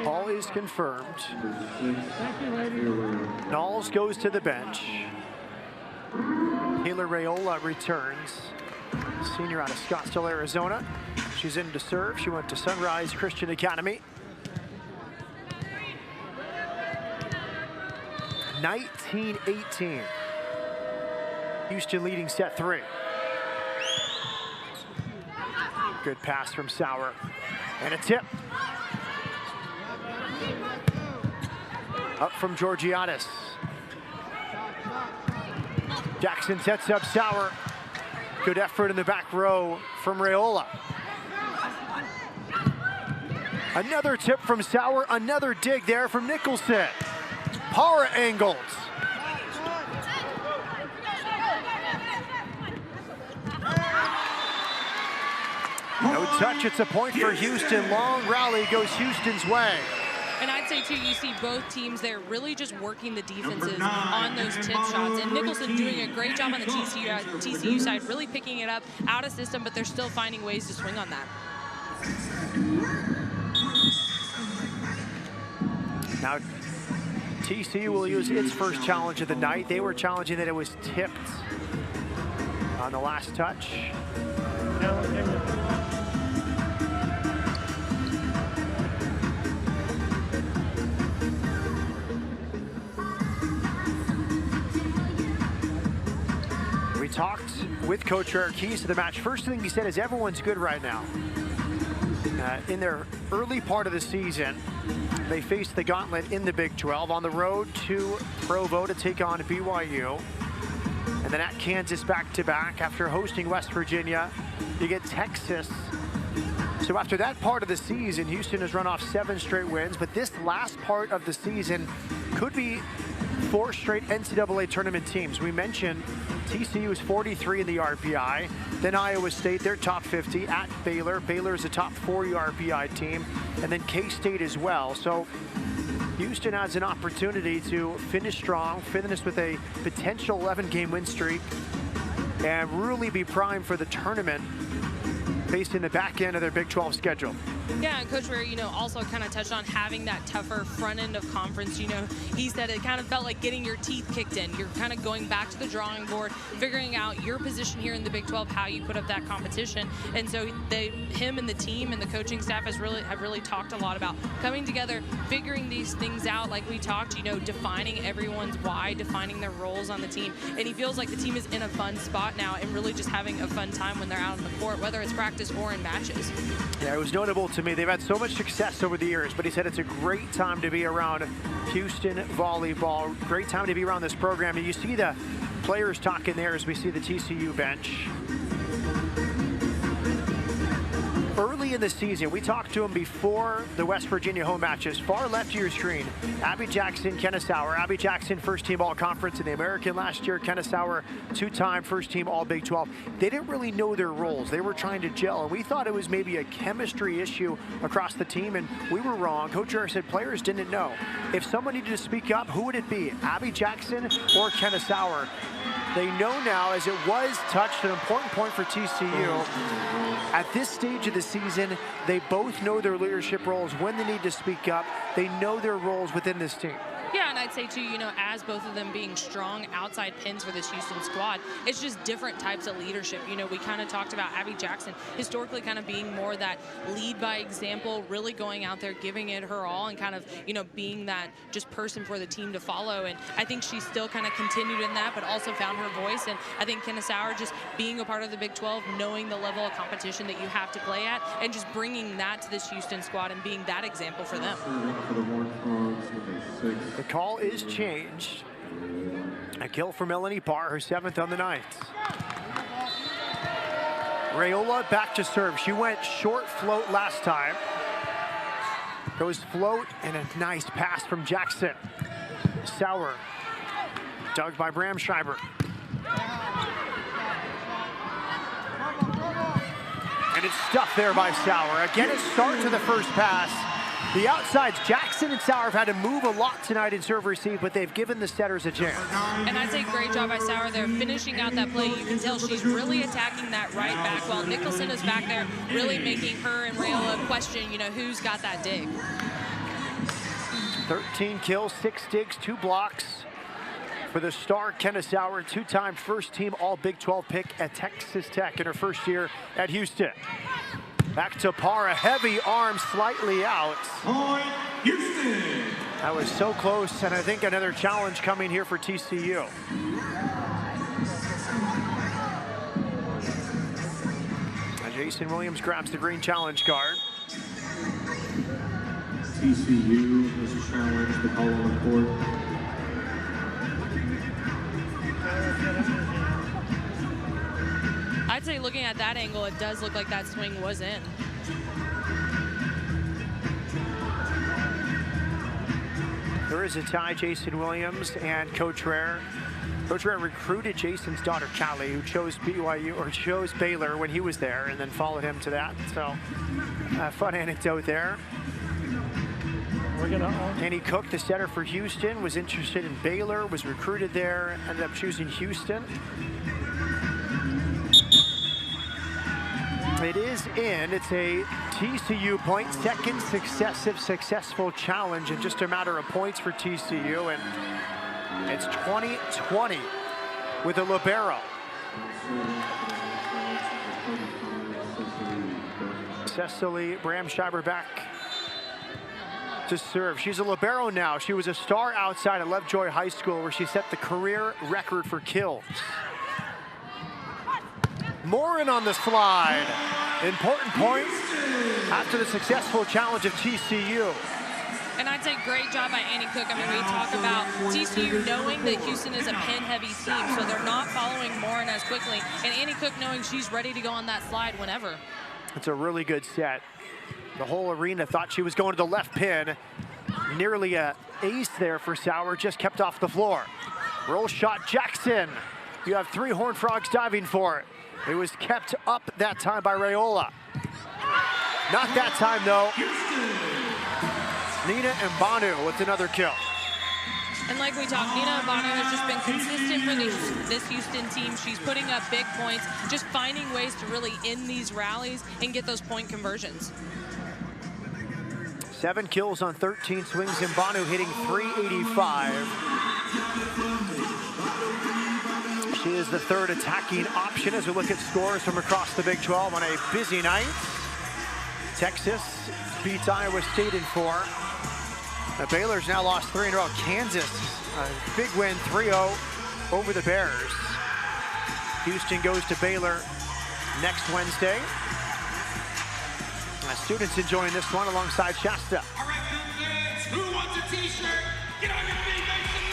B: All is confirmed. Knowles goes to the bench. Taylor Rayola returns. Senior out of Scottsdale, Arizona. She's in to serve. She went to Sunrise Christian Academy. 19-18. Houston leading set 3. Good pass from Sauer. And a tip. Up from Georgiadis. Jackson sets up Sauer. Good effort in the back row from Rayola. Another tip from Sauer. Another dig there from Nicholson. Para angles. No touch. It's a point for Houston. Long rally goes Houston's way.
A: And I'd say, too, you see both teams there really just working the defenses on those tip shots. And Nicholson doing a great job on the TCU side, really picking it up out of system, but they're still finding ways to swing on that.
B: Now, TCU will use its first challenge of the night. They were challenging that it was tipped on the last touch. We talked with Coach Eric keys to the match. First thing he said is everyone's good right now. In their early part of the season, they faced the gauntlet in the Big 12 on the road to Provo to take on BYU. And then at Kansas back-to-back after hosting West Virginia. You get Texas. So after that part of the season, Houston has run off 7 straight wins. But this last part of the season could be 4 straight NCAA tournament teams. We mentioned TCU is 43 in the RPI. Then Iowa State, they're top 50 at Baylor. Baylor is a top 40 RPI team. And then K-State as well. So Houston has an opportunity to finish strong, finish with a potential 11-game win streak, and really be primed for the tournament facing the back end of their Big 12 schedule.
A: Yeah, and Coach Ware, also kind of touched on having that tougher front end of conference. He said it kind of felt like getting your teeth kicked in. You're kind of going back to the drawing board, figuring out your position here in the Big 12, how you put up that competition. And so him and the team and the coaching staff have really talked a lot about coming together, figuring these things out like we talked, defining everyone's why, defining their roles on the team. And he feels like the team is in a fun spot now and really just having a fun time when they're out on the court, whether it's practice or in matches.
B: Yeah, it was notable to me. They've had so much success over the years, but he said it's a great time to be around Houston volleyball. Great time to be around this program. And you see the players talking there as we see the TCU bench. Early in the season, we talked to him before the West Virginia home matches. Far left of your screen, Abby Jackson, Kenna Sauer. Abby Jackson, first-team All-Conference in the American last year. Kenna Sauer, 2-time first-team All-Big 12. They didn't really know their roles. They were trying to gel, and we thought it was maybe a chemistry issue across the team, and we were wrong. Coach Eric said players didn't know. If someone needed to speak up, who would it be? Abby Jackson or Kenna Sauer? They know now, as it was touched, an important point for TCU. At this stage of the season, they both know their leadership roles when they need to speak up. They know their roles within this team.
A: Yeah, and I'd say too, you know, as both of them being strong outside pins for this Houston squad, it's just different types of leadership. You know, we kind of talked about Abby Jackson historically kind of being more that lead by example, really going out there, giving it her all, and kind of, you know, being that just person for the team to follow. And I think she still kind of continued in that, but also found her voice. And I think Kenna Sauer just being a part of the Big 12, knowing the level of competition that you have to play at, and just bringing that to this Houston squad and being that example for them.
B: The call is changed. A kill for Melanie Parr, her 7th on the night. Rayola back to serve. She went short float last time. Goes float and a nice pass from Jackson. Sauer, dug by Bramschreiber. And it's stuffed there by Sauer. Again, a start to the first pass. The outsides, Jackson and Sauer have had to move a lot tonight in serve receive, but they've given the setters a chance.
A: And I'd say great job by Sauer there, finishing out that play. You can tell she's really attacking that right back, while Nicholson is back there, really making her and Rayola question, you know, who's got that dig.
B: 13 kills, 6 digs, 2 blocks for the star Kenna Sauer, 2-time first-team All-Big 12 pick at Texas Tech in her first year at Houston. Back to Parr, a heavy arm slightly out.
D: Point, Houston.
B: That was so close, and I think another challenge coming here for TCU. And Jason Williams grabs the green challenge card.
F: TCU has challenged the call on the court.
A: I'd say looking at that angle, it does look like that swing was in.
B: There is a tie, Jason Williams and Coach Rare. Coach Rare recruited Jason's daughter, Callie, who chose BYU, or chose Baylor when he was there, and then followed him to that. So, fun anecdote there. Annie Cook, the setter for Houston, was interested in Baylor, was recruited there, ended up choosing Houston. It is in. It's a TCU point, second successful challenge in just a matter of points for TCU, and it's 20-20 with a libero. Cecily Bramschreiber back to serve. She's a libero now. She was a star outside at Lovejoy High School, where she set the career record for kills. Morin on the slide. Important point after the successful challenge of TCU.
A: And I'd say great job by Annie Cook. I mean, we talk about TCU knowing that Houston is a pin-heavy team, so they're not following Morin as quickly. And Annie Cook knowing she's ready to go on that slide whenever.
B: It's a really good set. The whole arena thought she was going to the left pin. Nearly a ace there for Sauer, just kept off the floor. Roll shot, Jackson. You have 3 Horned Frogs diving for it. It was kept up that time by Rayola. Not that time, though. Nina Mbanu with another kill.
A: And like we talked, Nina Mbanu has just been consistent for this Houston team. She's putting up big points, just finding ways to really end these rallies and get those point conversions.
B: 7 kills on 13 swings. Mbanu hitting .385. She is the 3rd attacking option as we look at scores from across the Big 12 on a busy night. Texas beats Iowa State in 4. Baylor's now lost 3 in a row. Kansas, a big win, 3-0 over the Bears. Houston goes to Baylor next Wednesday. Students enjoying this one alongside Shasta.
D: All right, fans, who wants a t-shirt? Get on your feet, make some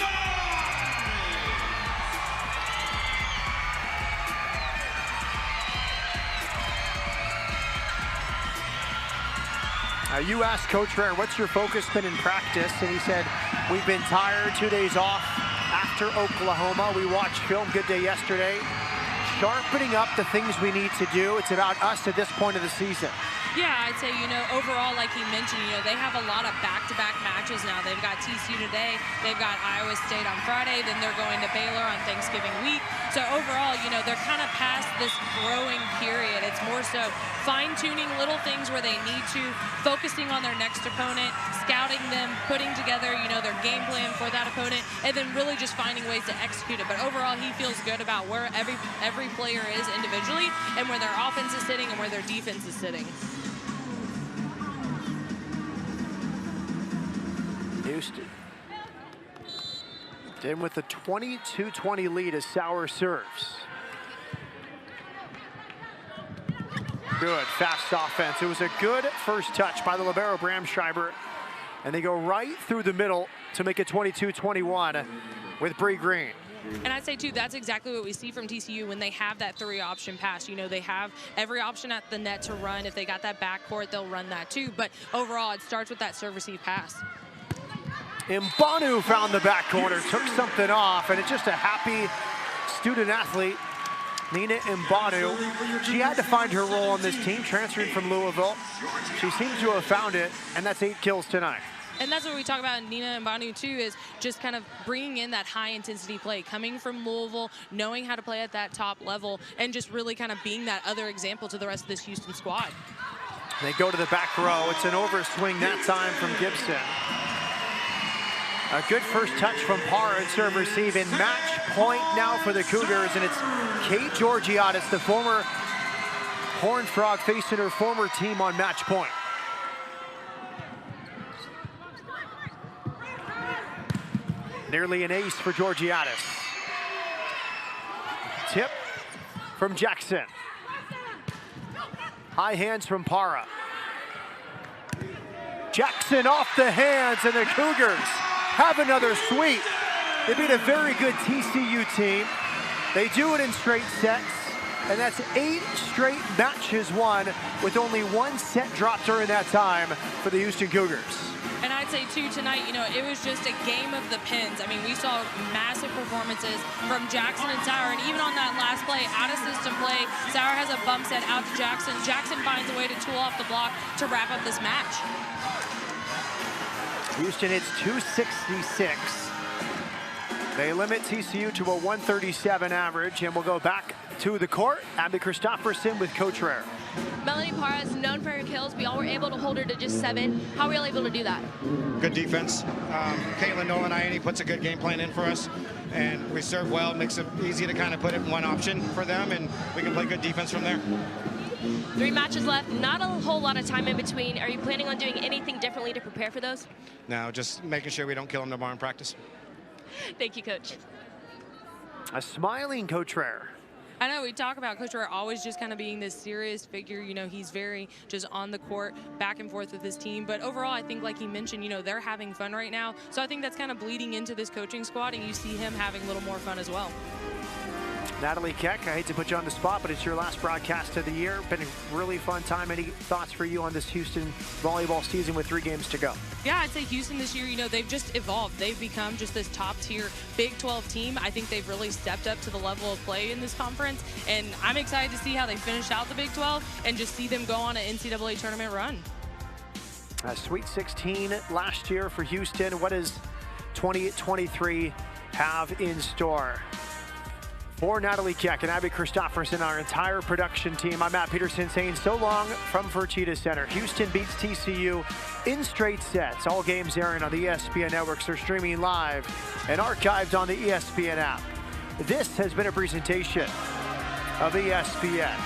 D: noise!
B: You asked Coach Rare, what's your focus been in practice? And he said, we've been tired, 2 days off after Oklahoma. We watched film, good day yesterday. Sharpening up the things we need to do. It's about us at this point of the season.
A: Yeah, I'd say, you know, overall, like he mentioned, you know, they have a lot of back-to-back matches now. They've got TCU today, they've got Iowa State on Friday, then they're going to Baylor on Thanksgiving week. So overall, you know, they're kind of past this growing period. It's more more so fine-tuning little things where they need to, focusing on their next opponent, scouting them, putting together, you know, their game plan for that opponent, and then really just finding ways to execute it. But overall, he feels good about where every player is individually and where their offense is sitting and where their defense is sitting.
B: Houston in with the 22-20 lead as Sauer serves. Good, fast offense. It was a good first touch by the libero Bramschreiber, and they go right through the middle to make it 22-21 with Bree Green.
A: And I'd say, too, that's exactly what we see from TCU when they have that 3-option pass. You know, they have every option at the net to run. If they got that backcourt, they'll run that, too. But overall, it starts with that serve-receive pass.
B: Mbanu found the back corner, took something off, and it's just a happy student-athlete, Nina Mbanu. She had to find her role on this team, transferring from Louisville. She seems to have found it, and that's 8 kills tonight.
A: And that's what we talk about in Nina Mbanu, too, is just kind of bringing in that high-intensity play, coming from Louisville, knowing how to play at that top level, and just really kind of being that other example to the rest of this Houston squad.
B: They go to the back row. It's an overswing that time from Gibson. A good first touch from Parra and serve receive in match point now for the Cougars, and it's Kate Georgiadis, the former Horned Frog, facing her former team on match point. Nearly an ace for Georgiadis. Tip from Jackson. High hands from Parra. Jackson off the hands, and the Cougars have another sweep. They beat a very good TCU team. They do it in straight sets, and that's 8 straight matches won with only 1 set dropped during that time for the Houston Cougars.
A: And I'd say, too, tonight, you know, it was just a game of the pins. I mean, we saw massive performances from Jackson and Sauer, and even on that last play, out-of-system play, Sauer has a bump set out to Jackson. Jackson finds a way to tool off the block to wrap up this match.
B: Houston hits 266. They limit TCU to a 137 average, and we'll go back to the court. Abby Christopherson with Coach Rare.
C: Melanie Parra is known for her kills. We all were able to hold her to just 7. How were you able to do that?
G: Good defense. Caitlin Nolan puts a good game plan in for us, and we serve well. Makes it easy to kind of put it in one option for them, and we can play good defense from there.
C: 3 matches left, not a whole lot of time in between. Are you planning on doing anything differently to prepare for those?
G: No, just making sure we don't kill them tomorrow in practice.
C: Thank you, Coach.
B: A smiling Coach Rare.
A: I know we talk about Coach Rare always just kind of being this serious figure. You know, he's very just on the court, back and forth with his team. But overall, I think, like he mentioned, you know, they're having fun right now. So I think that's kind of bleeding into this coaching squad, and you see him having a little more fun as well.
B: Natalie Keck, I hate to put you on the spot, but it's your last broadcast of the year. Been a really fun time. Any thoughts for you on this Houston volleyball season with 3 games to go?
A: Yeah, I'd say Houston this year, you know, they've just evolved. They've become just this top-tier Big 12 team. I think they've really stepped up to the level of play in this conference, and I'm excited to see how they finish out the Big 12 and just see them go on an NCAA tournament run.
B: Sweet 16 last year for Houston. What does 2023 have in store? For Natalie Keck and Abby Christopherson, our entire production team, I'm Matt Peterson saying so long from Fertitta Center. Houston beats TCU in straight sets. All games airing on the ESPN networks are streaming live and archived on the ESPN app. This has been a presentation of ESPN.